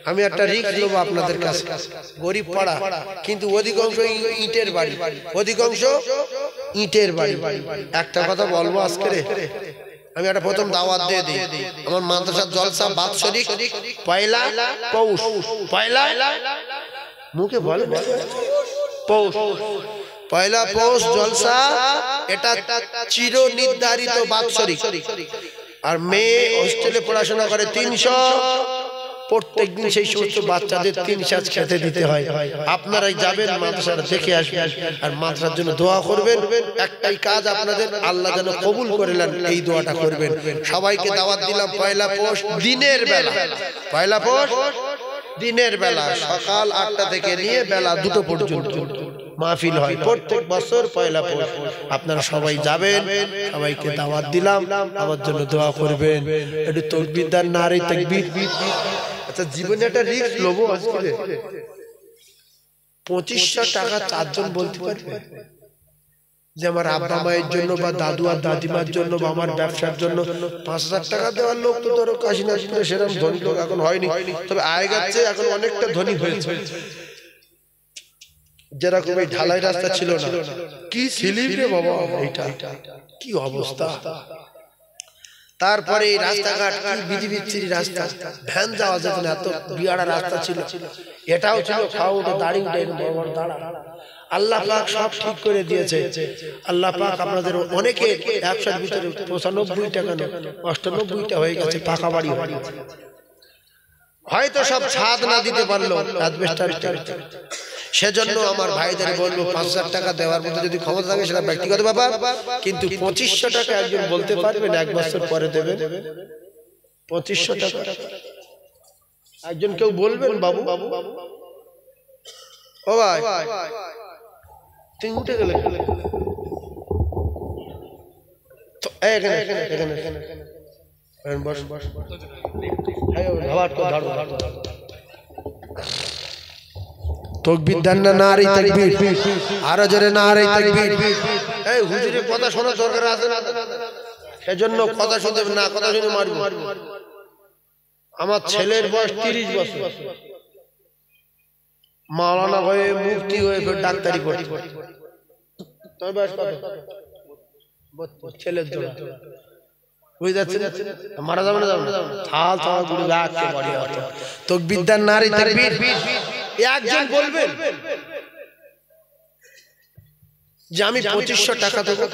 আমি একটা রিস্ক নেবো আপনাদের কাছে, গরিব পাড়া কিন্তু অধিকাংশ ইটের বাড়ি, অধিকাংশ ইটের বাড়ি। একটা কথা বলবো আজকে, আমি একটা প্রথম দাওয়াত দিয়ে দিই। আমার মাদ্রাসার জলসা বাৎসরিক পয়লা পৌষ, পয়লা মুখে বলে পৌষ, পয়লা পৌষ জলসা, এটা চির নির্ধারিত বাৎসরিক। আর মেয়ে হোস্টেলে পড়াশোনা করে 300, প্রত্যেক দিন সেই সমস্ত বাচ্চাদের 3 সাজ খেতে দিতে হয়। আপনারাই যাবেন মাদ্রাসার দেখে আসবেন, আর মাদ্রাসার জন্য দোয়া করবেন। একটাই কাজ আপনাদের, আল্লাহ যেন কবুল করে নেন, এই দোয়াটা করবেন। সবাইকে দাওয়াত দিলাম পয়লা পৌষ দিনের বেলা, পয়লা পৌষ দিনের বেলা সকাল 8টা থেকে নিয়ে বেলা 2টো পর্যন্ত মাহফিল হয় প্রত্যেক বছর পয়লা পৌষ। আপনারা সবাই যাবেন, সবাইকে দাওয়াত দিলাম, আমার জন্য দোয়া করবেন। একটু তাকবীর দেন, নারে তাকবীর। আচ্ছা, জীবনে একটা রিস্ক লবো আজকে। 2500 টাকা চারজন বলতে পারবে যে আমার আব্বা মায়ের জন্য বা দাদু আর দাদিমার জন্য বা আমার ব্যবসার জন্য 5000 টাকা দেওয়ার লোক তো ধরো কাশিনা সেরকম ধনী লোক এখন হয়নি, তবে আয় গেছে, এখন অনেকটা ধনী হয়েছে। যেরকম এই ঢালাই রাস্তা ছিল না, কি স্লিপ রে বাবা, এইটা কি অবস্থা। তারপরে এই রাস্তাঘাট কি বিধিবিচ্ছিরি রাস্তা, ভ্যান যাওয়া যেত না, এত বিয়াড়া রাস্তা ছিল। এটাও ছিল খাও উঠে দাঁড়িয়ে উঠে বড় বড় দাঁড়া। আল্লাহ পাক সব ঠিক করে দিয়েছে। আল্লাহ পাক আপনাদের অনেকে ব্যবসার ভিতরে 95 টাকা না 98টা হয়ে গেছে পাকা বাড়ি। হয়তো সব ছাদ না দিতে পারলো অ্যাসবেস্টার, সেজন্য আমার ভাইদের বলবো 5000 টাকা দেওয়ার মতো যদি ক্ষমতা থাকে সেটা ব্যক্তিগত ব্যাপার, কিন্তু 2500 টাকা একজন বলতে পারবেন 1 বছর পরে দেবে। 2500 টাকা একজন কেউ বলবেন বাবু? ও ভাই তুই উঠে গেলে তো এখানে বস বস তাকবীর দেন না, নারে তাকবীর, আরো জোরে নারে তাকবীর। এই হুজুরের কথা শোনা দরকার আছে না, সেজন্য কথা শুনতে না, কথা শুনে মারবো। আমার ছেলের বয়স 30 বছর, মাওলানা হয়ে মুফতি হয়ে ফের ডাক্তারি পড়ে। তোর বয়স কত? 32। ছেলের জোড়া বুঝে যাচ্ছে, মারা যাবে না, যাবে না, থাল থাল গুড়ি লাগছে বড়ি হতো। তাকবীর দেন, নারে তাকবীর। একজন বলবেন যে আমি 2500 টাকা দেবো।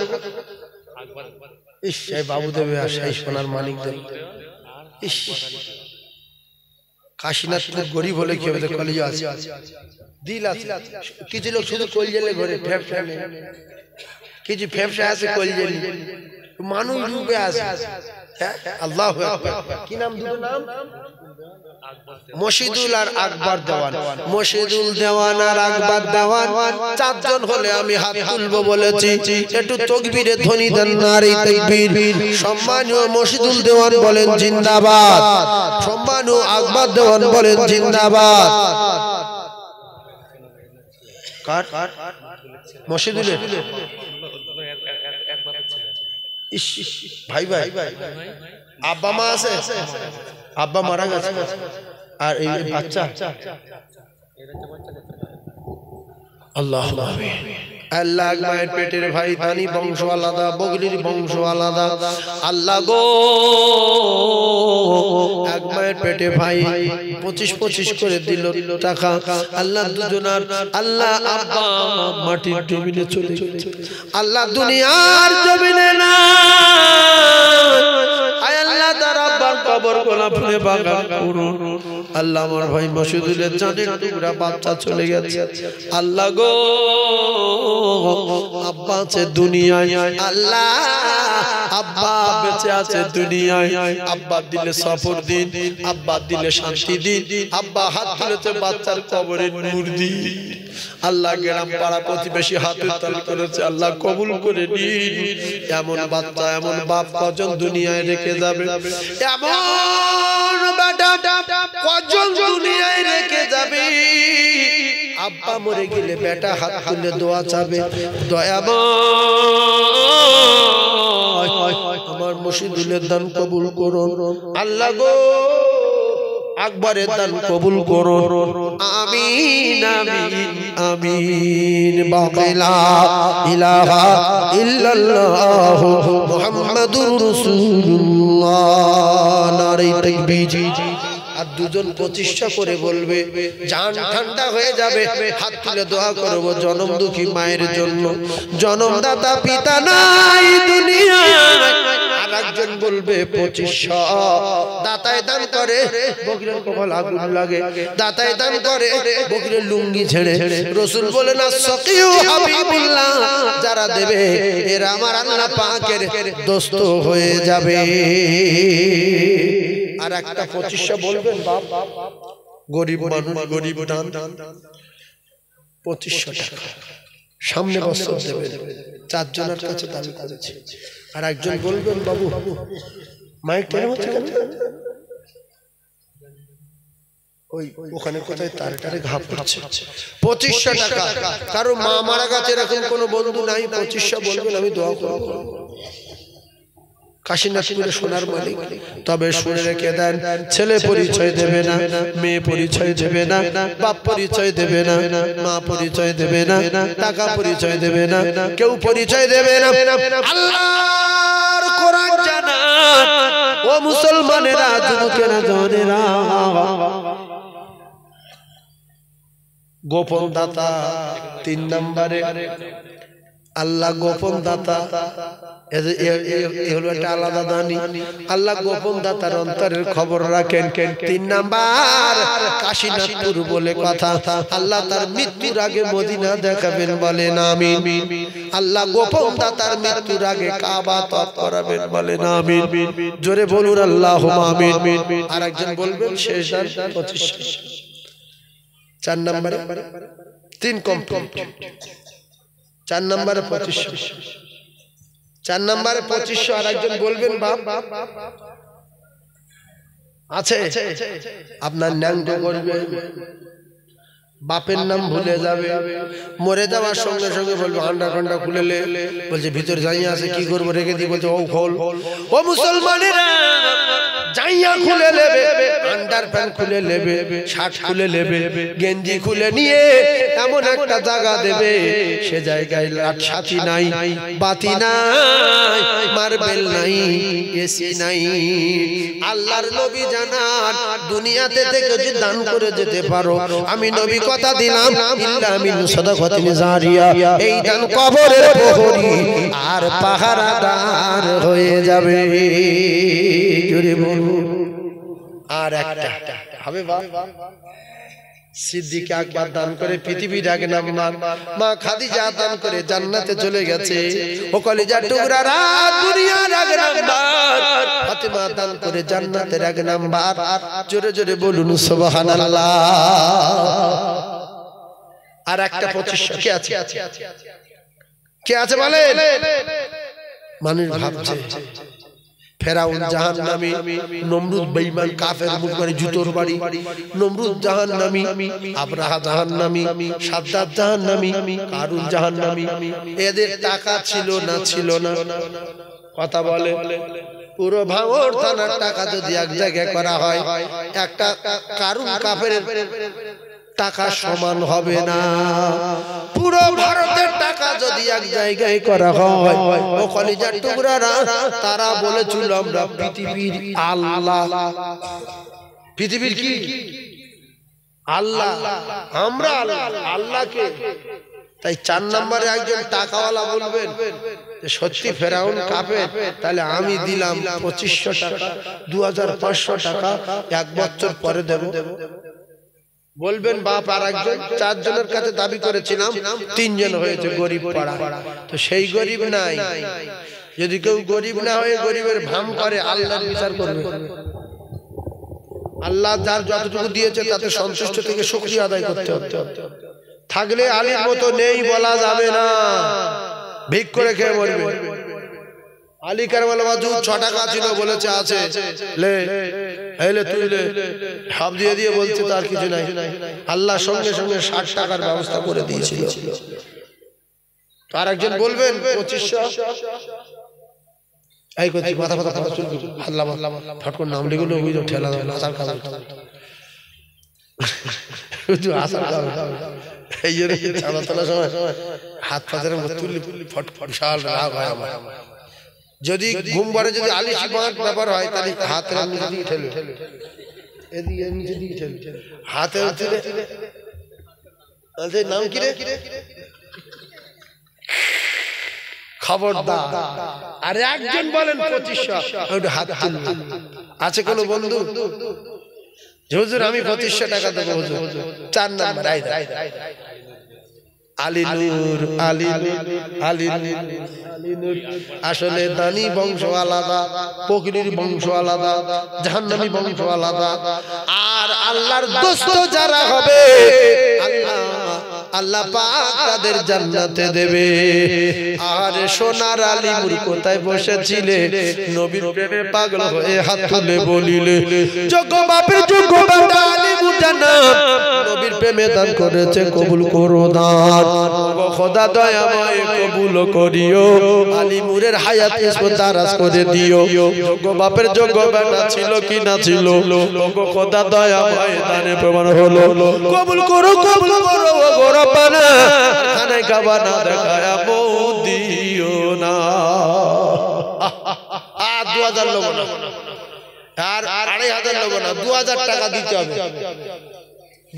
ইস, এই বাবু দেবে আর সেই সোনার মালিক দেবে। ইস, কাশীনাথ গরিব হলে কি হবে, কলিজা আছে, দিল আছে। কিছু লোক শুধু কলজেলে ঘরে, ফেফসা নেই। কিছু ফেফসা আছে কলজেলি, মানুষ ডুবে আছে। আল্লাহু আকবার। কি নাম, দুটো নাম? মশিদুল আর আকবর দেওয়ান। মশিদুল দেওয়ান আর আকবর দেওয়ান চারজন হলে আমি হাত তুলবো বলেছি। একটু তাকবীরে ধ্বনি দেন, নারে তাকবীর। সম্মানীয় মশিদুল দেওয়ান বলেন জিন্দাবাদ, সম্মানীয় আকবর দেওয়ান বলেন জিন্দাবাদ। কার? মশিদুলের। ভাই ভাই আব্বা মা আছে? আব্বা মারা গেছে, আর এই বাচ্চা। আল্লাহ আল্লাহ, মায়ের পেটের ভাই, দানি বংশ আলাদা, বগলির বংশ আলাদা। আল্লাহ গো, এক মায়ের পেটে ভাই 25 করে দিল টাকা। আল্লাহ দুজনার, আল্লাহ আব্বা মাটির জমিনে চলে গেছে, আল্লাহ দুনিয়ার জমিনে না। কবর গোলাপ ফুলে বাগান করুন। আল্লাহ আমার ভাই মশিদুলের জানের টুকরা বাচ্চা চলে গেছে। আল্লাহ গো, আব্বা আছে দুনিয়ায়, আল্লাহ আব্বা বেঁচে আছে দুনিয়ায়। আব্বা দিলে সফর দিন, আব্বা দিলে শান্তি দিন, আব্বা হাত তুলেছে বাচ্চার কবরে নূর দিন। আল্লাহ গ্রাম পাড়া প্রতিবেশী হাত উত্তোলন করেছে, আল্লাহ কবুল করে নিন। এমন বাচ্চা, এমন বাপ কজন দুনিয়ায় রেখে যাবে? এমন বেটা কজন দুনিয়ায় রেখে যাবে? আব্বা মরে গেলে বেটা হাত তুলে দোয়া চাবে, দয়াময় আমার মশিদুলের দান কবুল করুন। আল্লাহ গো, আকবরের দান কবুল করুন। আমিন আমিন আমিন। বাকিলা ইলাহা ইল্লাল্লাহ মুহাম্মাদুর রাসূলুল্লাহ। নারে তাকবীর। আর দুজন 2500 করে বলবে, জান ঠান্ডা হয়ে যাবে। হাত তুলে দোয়া করব জনম দুঃখী মায়ের জন্য, জনমদাতা পিতা নাই দুনিয়ায়। আর একজন বলবে 2500। দাতায় দান করে বকরির কপাল আগুন লাগে, দাতায় দান করে বকরির লুঙ্গি ছেড়ে। রাসূল বলেন আস-সাকিউ হাবিবুল্লাহ, যারা দেবে এরা আমার আল্লাহ পাকের দোস্ত হয়ে যাবে। আর একটা 2500 বলবেন বাপ, গরিব মানুষ, গরিব দান 2500 টাকা সামনে বছর দেবেন। 4 জনের কাছে দাবি করেছে। আর একজন বলবেন বাবু মাইকটার মধ্যে কেন ওই ওখানে কোথায় তারে ঘা পড়ছে। 2500 টাকা। কারো মা মারা গেছে এরকম কোনো বন্ধু নাই, 2500 বলবেন আমি দোয়া করব। কাশীনাথপুরে সোনার মালিক। তবে শুনে রেখে দেন, ছেলে পরিচয় দেবে না, মেয়ে পরিচয় দেবে না, বাপ পরিচয় দেবে না, মা পরিচয় দেবে না, টাকা পরিচয় দেবে না, কেউ পরিচয় দেবে না। আল্লাহর কোরআন জানা ও মুসলমানেরা, যুবকেরা, জওয়ানেরা, গোপন দাতা 3 নম্বরে আল্লাহ গোপন দাতা। হলো একটা আলাদা দানি। আল্লাহ গোপন দাতার অন্তরের খবর রাখেন। 3 নাম্বার কাশীনাথপুর বলে কথা। আল্লাহ তার মৃত্যুর আগে মদিনা দেখাবেন, বলেন আমিন। আল্লাহ গোপন দাতার মৃত্যুর আগে কাবা তওয়াফ করাবেন, বলেন আমিন। জোরে বলুন আল্লাহুম্মা আমিন। আর একজন বলবেন শেষ দান 2500। 4 নম্বরে 3 কমপ্লিট। 4 নম্বরে 2500। 4 নম্বরে 2500। আর একজন বলবেন বাপ আছে আপনার ন্যাংটো করবে, বাপের নাম ভুলে যাবে, মরে যাওয়ার সঙ্গে সঙ্গে বলবে আন্ডা কান্ডা খুলে লে, বলছে ভিতর যাইয়া আছে কি করবো রেখে দিই, বলছে ও খোল। ও মুসলমানেরা, যাইয়া খুলে নেবে, আন্ডার প্যান্ট খুলে নেবে, শার্ট খুলে নেবে, গেঞ্জি খুলে নিয়ে এমন একটা জায়গা দেবে, সে জায়গায় লাট সাথী নাই, বাতি নাই, মার্বেল নাই, এসি নাই। আল্লাহর নবী জানান, দুনিয়াতে থেকে যদি দান করে যেতে পারো, আমি নবী কথা দিলাম, ইল্লা মিন সাদাকাতিন জারিয়া, এই দান কবরের প্রহরী আর পাহারাদার হয়ে যাবে। জোরে বলুন। আর একটা হবে বাবা, সিদ্দিক আকবর দান করে পৃথিবীর আগে নাম্বার, মা খাদিজা দান করে জান্নাতে চলে গেছে। ও কলিজার টুকরারা, দুনিয়ার আগে নাম্বার, ফাতেমা দান করে জান্নাতের আগে নাম্বার। জোরে জোরে বলুন সুবহানাল্লাহ। আর একটা 2500 কে আছে? কে আছে বলেন? মানুষ ভাবছে ফেরাউন জাহান্নামী, নমরুদ বেঈমান কাফের মুখবাড়ি জুতোর বাড়ি, নমরুদ জাহান্নামী, আবরাহা জাহান্নামী, সাদ্দাত জাহান্নামী, কারুন জাহান্নামী। এদের টাকা ছিল না, ছিল না, কথা বলে। পুরো ভাঙড় থানার টাকা যদি এক জায়গায় করা হয়, একটা কারুন কাফের টাকা সমান হবে না। পুরো ভারতের টাকা যদি এক জায়গায় করা হয়, ও কলিজার টুকরারা, তারা বলেছিল আমরা পৃথিবীর আল্লাহ। পৃথিবীর কি আল্লাহ? আমরা আল্লাহকে। তাই 4 নম্বরে একজন টাকাওয়ালা বলবেন সত্যি ফেরাউন কাফের, তাহলে আমি দিলাম 2500 টাকা, 2500 টাকা 1 বছর পরে দেব। বলবেন বাপ আর একজন। 4 জনের কাছে দাবি করেছিলাম, 3 জন হয়েছে গরিব পাড়া। তো সেই গরিব নাই। যদি কেউ গরিব না হয়ে গরিবের ভাম করে, আল্লাহর বিচার করবে। আল্লাহ যার যতটুকু দিয়েছে তাতে সন্তুষ্ট থেকে শুকরিয়া আদায় করতে হবে। থাকলে আলীর মতো নেই বলা যাবে না, ভিক করে খেয়ে মরবে। আলী কারবালা বাজু 6 টাকা ছিল, বলেছে আছে, লে এলে তুই লে, সব দিয়ে দিয়ে বলছে তার কিছু নাই। আল্লাহ সঙ্গে সঙ্গে 60 টাকার ব্যবস্থা করে দিয়েছিল। আর একজন বলবেন 2500। এই করছি মাথা মাথা কথা চলবে, আল্লাহ ফটকর নাম লিখলো ওই ঠেলা আসার কাজ, আসার কাজ। এই জন্য চালা তোলার সময় হাত পাতের তুললি ফট ফট শাল রাগ হয় আমার। যদি ঘুম পড়ে, যদি আলিশি ব্যাপার হয়, তাহলে হাতের নিচে দিয়ে ঠেলে, এদিকে নিচে দিয়ে ঠেলে, হাতে নাম কি রে, খবরদার। আর একজন বলেন 2500, হাত তুলবে। আছে কোন বন্ধু? হুজুর আমি 2500 টাকা দেবো হুজুর। 4 নাম্বার আলীনুর, আলীনুর। আসলে দানি বংশ আলাদা, পকরির বংশ আলাদা, জাহান্নামী বংশ আলাদা। আর আল্লাহর দোস্ত যারা হবে আল্লাহ পাক তাদের জান্নাতে দেবে। আর সোনার আলীপুর কোথায় বসেছিলে নবীর প্রেমে পাগল হয়ে হাত তুলে বলিলে যোগ্য বাপের যোগ্য বাবা আলীপুর জান্নাত নবীর প্রেমে দান করেছে কবুল করো দান ও খোদা দয়াময় কবুল করিও আলীপুরের হায়াত ইসমত দারাজ করে দিও। যোগ্য বাপের যোগ্য বেটা ছিল কি না ছিল ও খোদা দয়াময় দানে প্রমাণ হলো কবুল করো ও রব্বানা খানে খাবা না দেখায় দিও না। 2000 লোক না আর 2500 লোক না 2000 টাকা দিতে হবে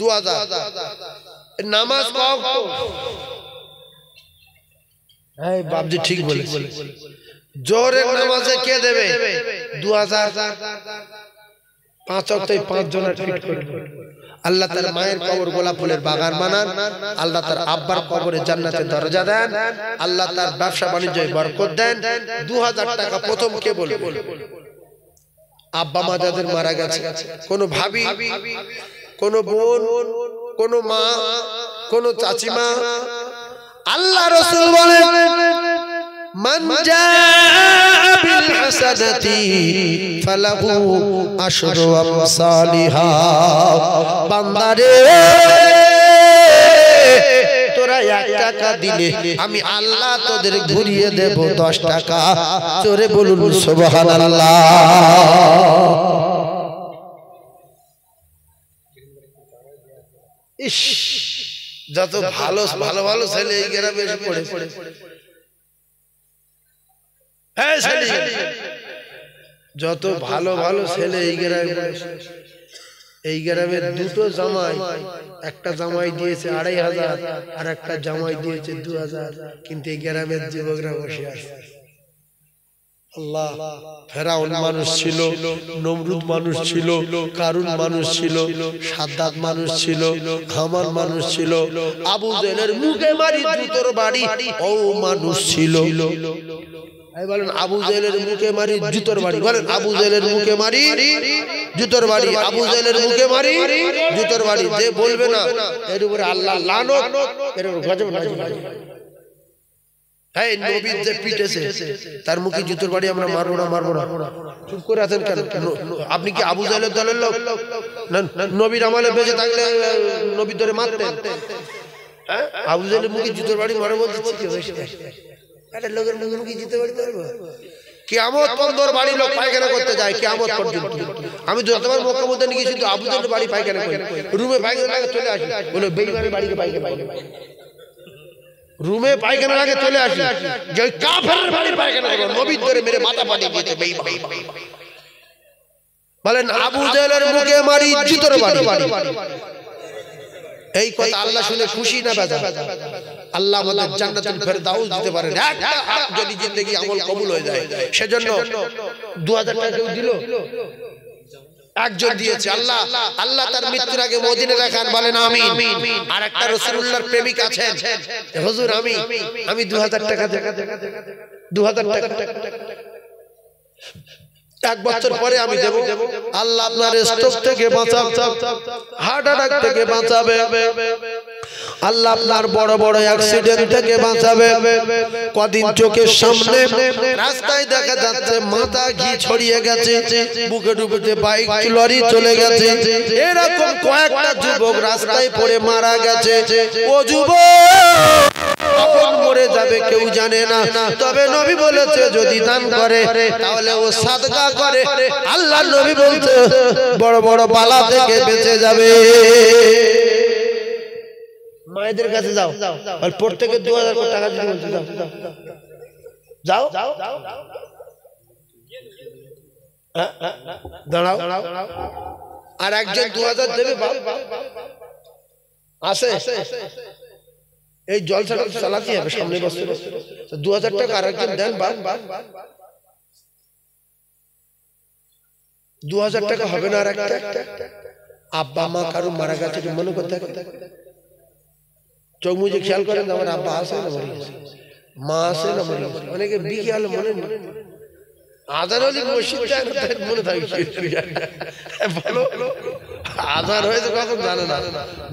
2000 নামাজ পাও এই বাপজি ঠিক বলেছে জোহরের নামাজে কে দেবে 2000 5 ওয়াক্তে 5 জনের ফিট করবে। আল্লাহ তার মায়ের কবর গোলাপ ফুলের বাগান বানান, আল্লাহ তার আব্বার কবরে জান্নাতের দরজা দেন, আল্লাহ তার ব্যবসা বাণিজ্যে বরকত দেন। 2000 টাকা প্রথম কে বলবে? আব্বা মা যাদের মারা গেছে, কোন ভাবি, কোন বোন, কোন মা, কোন চাচিমা। আল্লাহ রাসূল বলেন মান জাআ বিল হাসানাতি ফালাহু আশরু আমসালিহা। বান্দারে তোরা 1 টাকা দিলে আমি আল্লাহ তোদের ঘুরিয়ে দেব 10 টাকা। জোরে বলুন সুবহানাল্লাহ। ইস যত ভালো ভালো ভালো ছেলে এই গ্রামে এসে পড়ে যত ভালো ভালো ছেলে এই গ্রামের দুটো জামাই, একটা জামাই দিয়েছে 2500 আর একটা জামাই দিয়েছে 2000, কিন্তু এই গ্রামের যুবকরা বসে আছে। আল্লাহ ফেরাউন মানুষ ছিল, নমরুদ মানুষ ছিল, কারুন মানুষ ছিল, সাদ্দাত মানুষ ছিল, হামান মানুষ ছিল, আবু জেহেলের মুখে মারি জুতোর বাড়ি ও মানুষ ছিল। বলেন আবু জেহেলের মুখে মারি জুতোর বাড়ি, বলেন আবু জেহেলের মুখে মারি জুতোর বাড়ি, আবু জেহেলের মুখে মারি জুতোর বাড়ি। যে বলবে না এর উপরে আল্লাহ লানত, এর উপর গজব নাযিল হবে। হ্যাঁ নবী যে পিটেছে তার মুখে জুতোর বাড়ি আমরা মারবো না। চুপ করে আছেন কেন? আপনি কি আবু জেহেলের দলের লোক? নবীর আমলে বেঁচে থাকলে নবী ধরে মারতেন। হ্যাঁ আবু জেহেলের মুখে জুতোর বাড়ি মারবো একটা লোকের মুখে জুতোর বাড়ি মারবো? কিয়ামত পর্যন্ত বাড়ি লোক পায়খানা করতে যায় কিয়ামত পর্যন্ত। আমি যতবার মক্কা মদিনা গিয়েছি তো আবু জেহেলের বাড়ি পায়খানা করে রুমে পায়খানা লাগে চলে আসি, বলে বেঈমানের বাড়িতে পায়খানা, রুমে পায়খানা লাগে চলে আসি, যে কাফেরের বাড়ি পায়খানা করবে নবী ধরে মেরে মাথা ফাটিয়ে দিয়েছে বেঈমান। বলেন আবু জেহেলের মুখে মারি জুতোর বাড়ি। এই কথা আল্লাহ শুনে খুশি না বেজা? আল্লাহ আমাদের জান্নাতুল ফেরদাউস দিতে পারেন একটা যদি জিন্দেগি আমল কবুল হয়ে যায়। সেজন্য 2000 টাকা কেউ দিল, একজন দিয়েছে। আল্লাহ তার মৃত্যুর আগে মদিনা দেখান, বলেন আমিন। আর একটা রাসূলুল্লাহর প্রেমিক আছেন, হুজুর আমি 2000 টাকা 2000 টাকা 1 বছর পরে আমি দেব। আল্লাহ আপনার স্ট্রোক থেকে বাঁচাবে, হার্ট অ্যাটাক থেকে বাঁচাবে, আল্লাহ আপনার বড় বড় অ্যাক্সিডেন্ট থেকে বাঁচাবে। কদিন চোখের সামনে রাস্তায় দেখা যাচ্ছে মাথা ঘি ছড়িয়ে গেছে, বুকে ডুবেছে বাইক লরি চলে গেছে, এরকম কয়েকটা যুবক রাস্তায় পড়ে মারা গেছে। ও যুবক কখন মরে যাবে কেউ জানে না, তবে নবী বলেছে যদি দান করে তাহলে ও সাদকা করে। আল্লাহ নবী বলছে বড় বড় বালা থেকে বেঁচে যাবে। মায়েদের কাছে যাও, আর প্রত্যেকে 2000 টাকা দিতে বলছে, যাও দাঁড়াও। আর একজন 2000 দেবে আসে, এই জলসাটা চালাতে হবে সামনে বসে 2000 টাকা আর একজন দেন। 2000 টাকা হবে না আর একটা? আব্বা মা কারো মারা গেছে মনে করতে চোখ মুজে খেয়াল করেন, আমার আব্বা আসে না মরে গেছে, মা আসে না মরে গেছে, অনেকে বিকেল মনে আজান হলে মসজিদ যায় না মনে থাকে। বলো আজান হয়েছে কখন জানে না।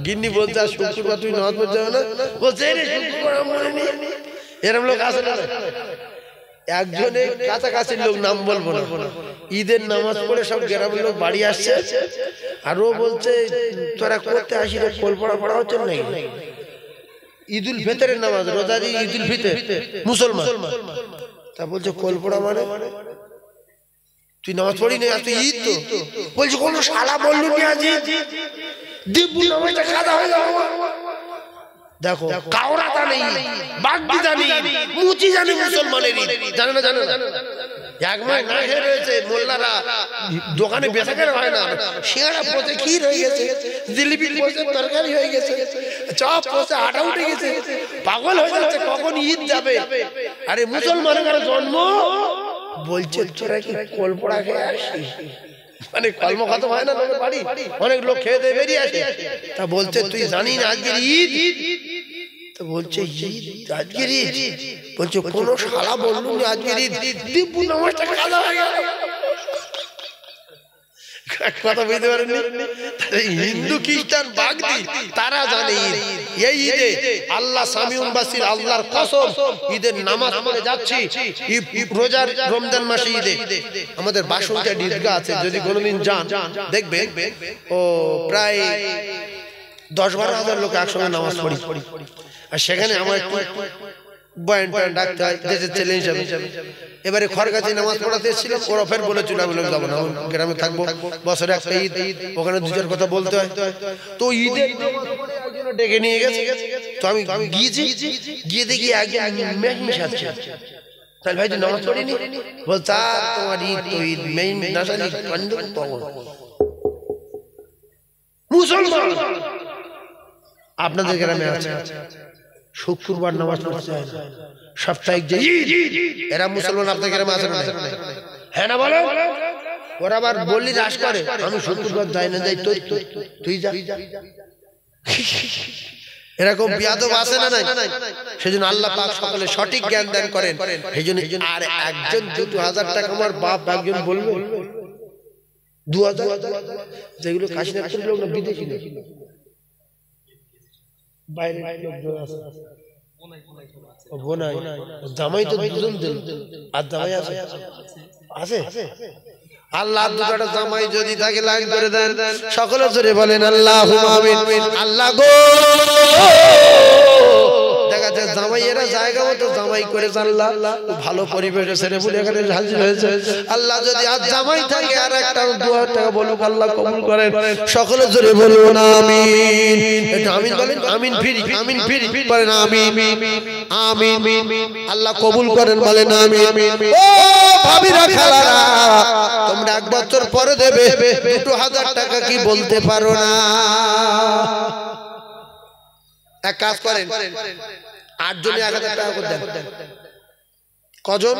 গিন্নি বলছে আর শুক্রবার তুই নামাজ পড়তে যাবে না, বলছে রে শুক্রবার মনে নেই। এরকম লোক আছে না? একজনে কাছাকাছি লোক, নাম বলবো না, ঈদের নামাজ পড়ে সব গ্রামের লোক বাড়ি আসছে, আর ও বলছে তোরা করতে আসি রে, কোল পড়া পড়া হচ্ছে নাকি? ঈদুল ফিতরের নামাজ, রোজারি ঈদুল ফিতর মুসলমান। তা বলছে কোল পড়া মানে তুই নামাজ পড়ি না, তুই ঈদ তো বলছে কোন শালা বললু কি আজ দিব্যু নামাজটা কাদা হয়ে যাবে। দেখো কাওরাটা নেই, বাগদিদা নেই, মুচি জানে মুসলমানের ঈদ জানে না, জানে না। এক মাস না খেয়ে রয়েছে, মোল্লারা দোকানে বেচা কেনা হয় না, সিঙ্গারা পচে ক্ষীর হয়ে গেছে, জিলিপি পচে তরকারি হয়ে গেছে, চপ পচে আটা উঠে গেছে, পাগল হয়ে যাচ্ছে কখন ঈদ যাবে। আরে মুসলমানের জন্ম, বলছে তোরা কি কোল পোড়া খেয়ে আসিস? মানে কলম খতম হয় না লোকের বাড়ি, অনেক লোক খেয়ে দিয়ে বেরিয়ে আসে। তা বলছে তুই জানি না আজকের ঈদ? তো বলছে ঈদ, আজকের ঈদ? বলছে কোন শালা বললু না আজকের ঈদ, দিব্যু নামাজটা কাজা হয়ে গেল। কথা বুঝতে পারেননি? হিন্দু খ্রিস্টান বাগদি তারা জানে ঈদ। এই ঈদে আল্লাহ সামিউন বাসির, আল্লাহর কসম ঈদের নামাজ পড়ে যাচ্ছি। রোজার রমজান মাসে ঈদে আমাদের বাসন্তীয়া ঈদগাহ আছে, যদি কোনোদিন যান দেখবে ও প্রায় 10-12 হাজার লোক একসঙ্গে নামাজ পড়ি। আর সেখানে আমার একটু বয়ান টয়ান ডাকতে হয় দেশের ছেলে হিসাবে। এবারে খড়গাছি নামাজ পড়াতে এসেছিলাম, ওরা ফের বলেছিল আমি যাবো না, গ্রামে থাকবো, বছরে একটা ঈদ, ওখানে দুজন কথা বলতে হয়। তো ঈদের ডেকে নিয়ে গেছে, তো আমি গিয়েছি, গিয়ে দেখি একজন মেহিন সাজছে। তাহলে ভাই তুই নামাজ পড়িনি? বলছে তোমার ঈদ তো ঈদ, মেহিন না সাজি মুসলমান আপনাদের গ্রামে আছে, শুক্রবার নামাজ পড়তে হয় না, সাপ্তাহিক যে ঈদ, এরা মুসলমান আপনাদের গ্রামে আছে না? হ্যাঁ না বলো? ওরা আবার বললি রাস করে, আমি শুক্রবার যাই না, যাই তুই যা। এরকম বিয়াদব আছে না নাই? সেজন্য আল্লাহ পাক সকলে সঠিক জ্ঞান দান করেন। সেজন্য আর একজন 2,000 টাকা আমার বাপ একজন বলবে 2,000, যেগুলো কাশীনাথপুরের লোক না, বিদেশি লোক, বাইরে লোক আছে, জামাই তো দুজন দিল, আর জামাই আছে আছে আল্লাহ দুটো জামাই যদি থাকে লাইন করে দেন, সকলে জোরে বলেন আল্লাহুম্মা আমিন। আল্লাহ গো, দেখা যায় জামাইয়েরা জায়গা মতো জামাই করে আল্লাহ ভালো পরিবেশে ছেড়ে বলে এখানে হাজির হয়েছে। আল্লাহ যদি আজ জামাই থাকে আর একটা 2,000 টাকা বলুক, আল্লাহ কবুল করেন, সকলে জোরে বলুন আমিন। এটা আমিন বলেন, আমিন ফিরি, আমিন ফিরি বলেন আমিন, আমিন। আল্লাহ কবুল করেন বলেন আমিন। ও ভাবিরা খালারা, তোমরা 1 বছর পরে দেবে 2,000 টাকা, কি বলতে পারো না? এক কাজ করেন, 8 জনে 1,000 টাকা করে দেন। কজন?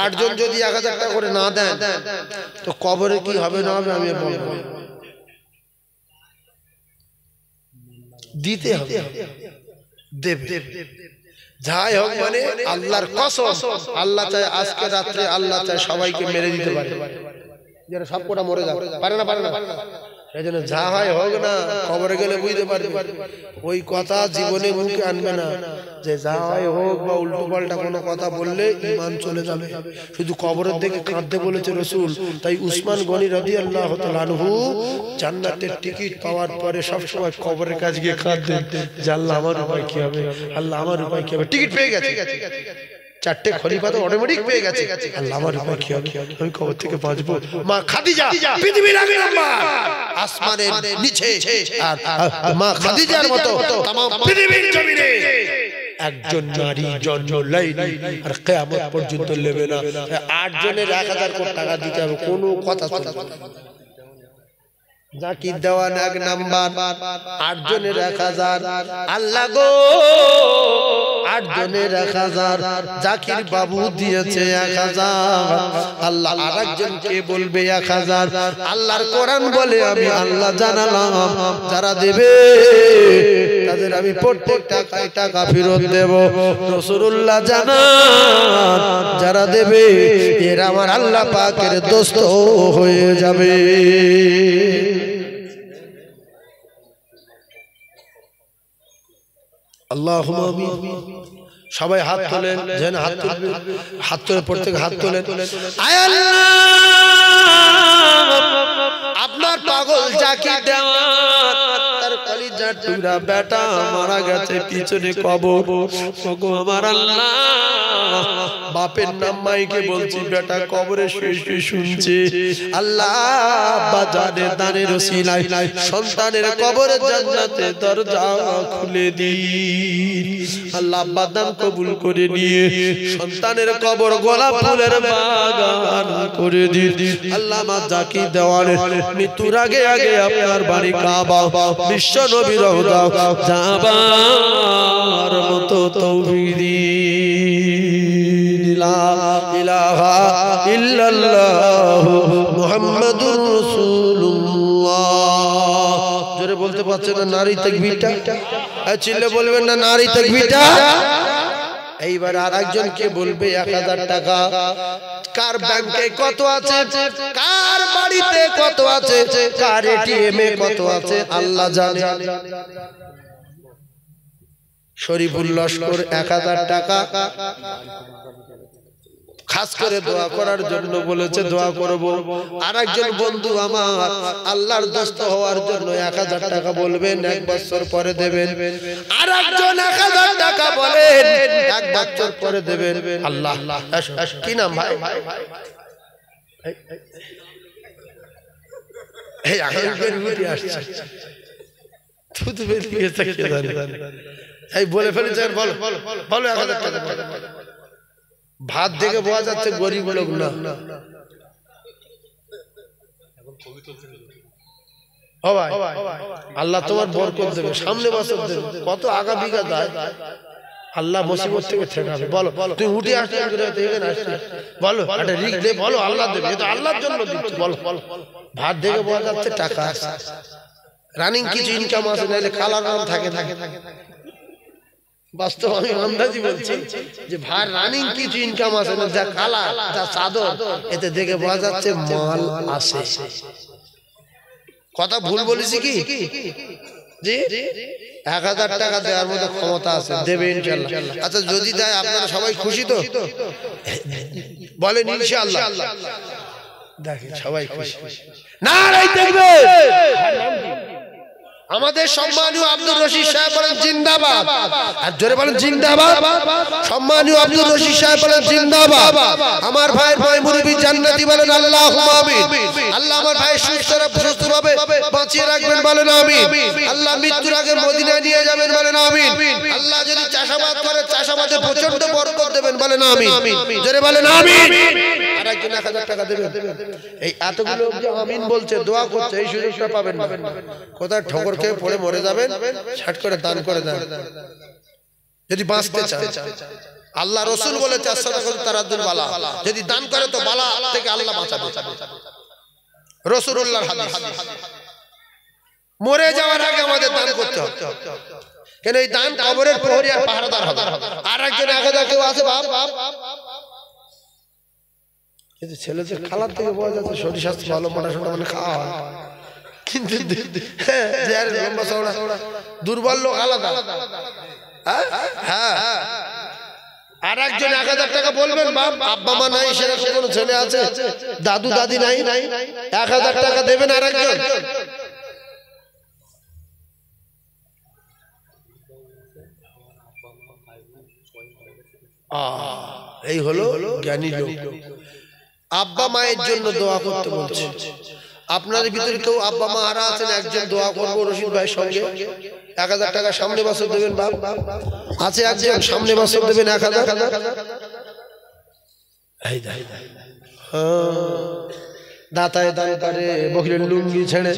8 জন যদি 1,000 টাকা করে না দেন, তো কবরে কি হবে না হবে আমি বলবো, দিতে হবে, দেবে। যাই হোক, মানে আল্লাহর কসম, আল্লাহ চায় আজকে রাত্রে, আল্লাহ চায় সবাইকে মেরে দিতে পারে, যেন সব কটা মরে যাবে, পারে না? পারে না? এই জন্য যা হয় হোক না, কবরে গেলে বুঝতে পারবে। ওই কথা জীবনে মুখে আনবে না, যে যা হয় হোক বা উল্টো পাল্টা কোনো কথা বললে ঈমান চলে যাবে। শুধু কবরের দিকে কাঁদতে বলেছে রাসূল। তাই উসমান গনি রাদিয়াল্লাহু তাআলা আনহু জান্নাতের টিকিট পাওয়ার পরে সবসময় কবরের কাছে গিয়ে কাঁদতেন, যে আল্লাহ আমার উপায় কি হবে, আল্লাহ আমার উপায় কি হবে। টিকিট পেয়ে গেছে, 4টে খলিফা তো অটোমেটিক পেয়ে গেছে, আল্লাহ আমার উপায় কি হবে, আমি কবর থেকে বাঁচবো। মা খাদিজা পৃথিবীর আগে নাম্বার, আসমানের নিচে, আর মা খাদিজার মতো तमाम পৃথিবীর জমিনে একজন নারী জন্ম লাইনি, আর কিয়ামত পর্যন্ত নেবে না। 8 জনের 1,000 কোটি টাকা দিতে হবে, কোনো কথা চলবে না। জাকির দেওয়ান 1 নাম্বার, 8 জনের 1,000। আল্লাহ গো, 8 জনের 1,000, জাকির বাবু দিয়েছে 1,000, আল্লাহ আরেকজনকে বলবে 1,000। আল্লাহর কোরআন বলে, আমি আল্লাহ জানালাম যারা দেবে তাদের আমি প্রত্যেক টাকায় টাকা ফেরত দেব। রাসূলুল্লাহ জানান যারা দেবে এরা আমার আল্লাহ পাকের দোস্ত হয়ে যাবে। আল্লাহুম্মা আমিন। সবাই হাত তোলেন, যেন হাত তুলবে, হাত তুলে প্রত্যেক হাত তোলেন। আয় আল্লাহ, আপনার পাগল জাকির দেওয়ান তার কলিজার টুকরা বেটা মারা গেছে, পিছনে কবর। ওগো আমার আল্লাহ, বাপের নাম মাইকে বলছি, বেটা কবরে শুয়ে শুয়ে শুনছে। আল্লাহ, বাজারে দানের ওসিলায় সন্তানের কবরে জান্নাতে দরজা খুলে দিন। আল্লাহ, বাদাম কবুল করে নিয়ে সন্তানের কবর গোলাপ ফুলের বাগান করে দিন। আল্লাহ, মা জাকির দেওয়ানের মৃত্যুর আগে আগে আপনার বাড়ি কাবা, বিশ্ব নবীর রওজা যাবার মতো তৌফিক দিন। লা ইলাহা ইল্লাল্লাহ মুহাম্মাদুর রাসূলুল্লাহ। জোরে বলতে পারছেন না নারী তাকবীরটা? চিল্লে বলবেন না নারী তাকবীরটা? এইবার আরেকজনকে বলবে 1000 টাকা। কার ব্যাংকে কত আছে, কার বাড়িতে কত আছে, কার এটিএম এ কত আছে আল্লাহ জানে। শরীফুল লস্কর 1000 টাকা খাস করে দোয়া করার জন্য বলেছে, দোয়া করব। আরেকজন বন্ধু আমার আল্লাহর দোস্ত হওয়ার জন্য 1000 টাকা বলবেন, 1 বছর পরে দেবেন। আরেকজন 1000 টাকা বলেন, 1 বছর পরে দেবেন। আল্লাহ, কি নাম ভাই? এই আঙ্গুলের ভিতরে আসছে, থুতু বের দিয়ে থাকে জানে। এই বলে ফেলেছেন, বলো বলো 1000 টাকা। ভাত দেখে বোঝা যাচ্ছে গরিব লোক না। আল্লাহ তোমার বরকত দেবে, সামনে বছর দেবে, কত আগা বিঘা দেয় আল্লাহ মুসিবত থেকে ঠেকাবে। বলো তুই উঠে আসতে বলো, একটা রিস্ক দে, বলো আল্লাহ দেবে, এটা আল্লাহর জন্য দিচ্ছি। বলো ভাত দেখে বোঝা যাচ্ছে টাকা আছে, রানিং কিছু ইনকাম আছে, নাহলে কালার নাম থাকে থাকে থাকে। বাস্তব আমি আন্দাজি বলছি যে ভাই রানিং কিছু ইনকাম আছে না, যা কালার যা চাদর, এতে দেখে বোঝা যাচ্ছে মাল আছে। কথা ভুল বলেছি কি? জি 1000 টাকা দেওয়ার মতো ক্ষমতা আছে, দেবে ইনশাআল্লাহ। আচ্ছা যদি দেয় আপনারা সবাই খুশি তো? বলেন ইনশাআল্লাহ। দেখেন সবাই খুশি। নারায়ে তাকবীর। আমাদের সম্মানীয় আব্দুর রশিদ সাহেব বলেন জিন্দাবাদ, আর জোরে বলেন জিন্দাবাদ। সম্মানীয় আব্দুর রশিদ সাহেব বলেন জিন্দাবাদ। আমার ভাইয়ের ভাই মুরব্বি জান্নাতি বলেন আল্লাহুম্মা আমিন। আল্লাহ আমার ভাই সুস্থভাবে বাঁচিয়ে রাখবেন বলেন আমিন। আল্লাহ মৃত্যুর আগে মদিনায় নিয়ে যাবেন বলেন আমিন। আল্লাহ যদি চাষাবাদ করে চাষাবাদে প্রচন্ড বরকত দেবেন বলেন আমিন। জোরে বলেন আমিন। আরেকজন 1000 টাকা দেবেন। এই এতগুলো যে আমিন বলছে, দোয়া করছে, এই সুযোগটা পাবেন না। কোথায় ঠোকর খেয়ে পড়ে মরে যাবেন, ছাট করে দান করে দেন যদি বাঁচতে চান। আল্লাহ রাসূল বলেছে as-সাদাকাতু তারাদ্দুল বালা, যদি দান করে তো বালা থেকে আল্লাহ বাঁচাবে। রাসূলুল্লাহর হাদিস। মরে যাওয়ার আগে আমাদের দান করতে হবে, কেন এই দান কবরের প্রহরী আর পাহারাদার হবে। আরেকজন 1000 কেউ আছে বাপ, কিন্তু ছেলেদের খালার থেকে বোঝা যাচ্ছে শরীর স্বাস্থ্য ভালো, মোটাসোটা মানে খাওয়া হয়, কিন্তু দুর্বল লোক আলাদা। হ্যাঁ, আর একজন 1000 টাকা বলবেন, বাপ আব্বা মা নাই, সেরকম কোন ছেলে আছে, দাদু দাদি নাই, 1000 টাকা দেবেন। আর একজন এই হলো জ্ঞানী লোক। আব্বা মায়ের জন্য দোয়া করতে বলছে। আপনাদের ভিতরে কেউ আব্বা মা হারা আছেন, একজন দোয়া করবো রশিদ ভাইয়ের সঙ্গে। 1000 টাকা সামনে বছর দেবেন। বাপ আছে একজন, সামনে বছর দেবেন 1000। দাতায় দান করে, বকরির লুঙ্গি ছেড়ে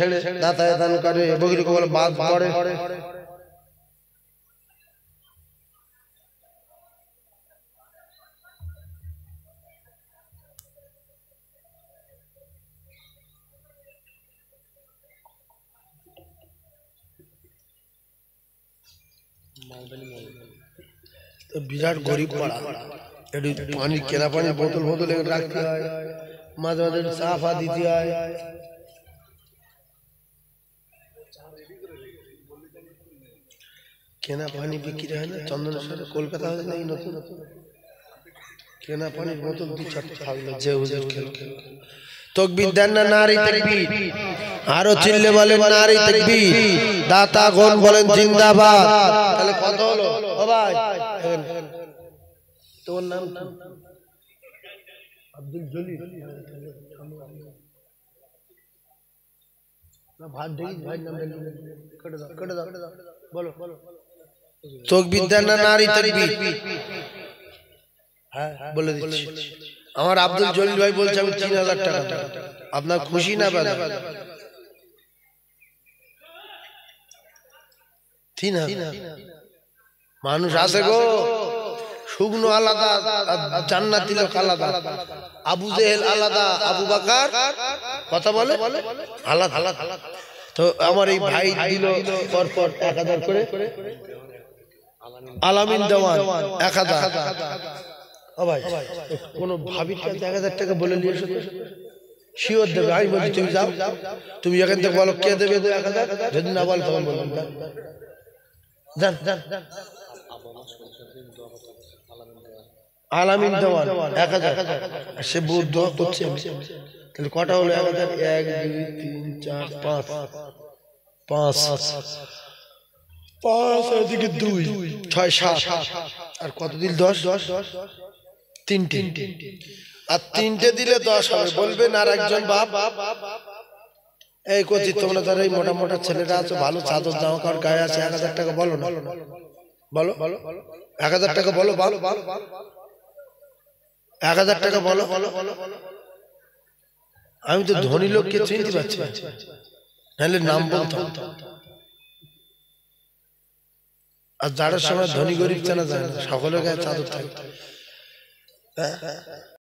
দাতায় দান করে, বকরি কবল বাদ পড়ে। বিরাট গরিব পাড়া, একটু পানি কেনা পানি বোতল রাখতে হয়, মাঝে মাঝে চা ফা দিতে হয়। কেনা পানি বিক্রি হয় না চন্দনেশ্বরে, কলকাতা হয় না নতুন কেনা পানির বোতল 2-4টা থাকলো যে হুজুর খেল। তাকবীর দেন না, নারী তাকবীর, আরো চিল্লে বলেন নারী তাকবীর, দাতা গণ বলেন জিন্দাবাদ। তাহলে কত হলো ও ভাই? তোর নাম কি? আব্দুল জলিল না? ভাত দেখি ভাই নাম কেটে দাও, কেটে দাও, বলো বলো। তাকবীর দেন না, নারী তাকবীর? হ্যাঁ বলে দিচ্ছি। আমার আব্দুল জলিল ভাই বলছে আমি 3000 টাকা। আপনার খুশি না বেদা? 3000 মানুষ আছে গো, শুকনো আলাদা, জান্নাতি লোক আলাদা, আবু জেহেল আলাদা, আবু বকর কথা বলে আলাদা। তো আমার এই ভাই দিল পর পর 1000 করে, আলামিন দেওয়ান 1000। ও ভাই কোন ভাবির কাছে 1000 টাকা বলে নিয়ে এসো, শিওর দেবে। আমি বলছি তুমি যাও, তুমি এখান থেকে বলো কে দেবে 1000, যদি না বলে তখন বলবেন যান যান। আলামিন দেওয়ান 1000, সে বহুত দোয়া করছে। তাহলে কটা হলো 1000? 1 2 3 4 5 5 এদিকে 2 6 7 আর কত দিল? 10 তিনটে, আর তিনটে দিলে 10 হবে। বলবেন আর একজন বাপ এই কচি তোমরা যারা এই মোটা মোটা ছেলেরা আছো, ভালো চাদর জামা কাপড় গায়ে আছে, 1000 টাকা বলো না, বলো 1000 টাকা বলো, 1000 টাকা বলো। আমি তো ধনী লোককে চিনতে পারছি, নাহলে নাম বলতাম। আর যার সময় ধনী গরিব চেনা যায় না, সকলের গায়ে চাদর থাকে।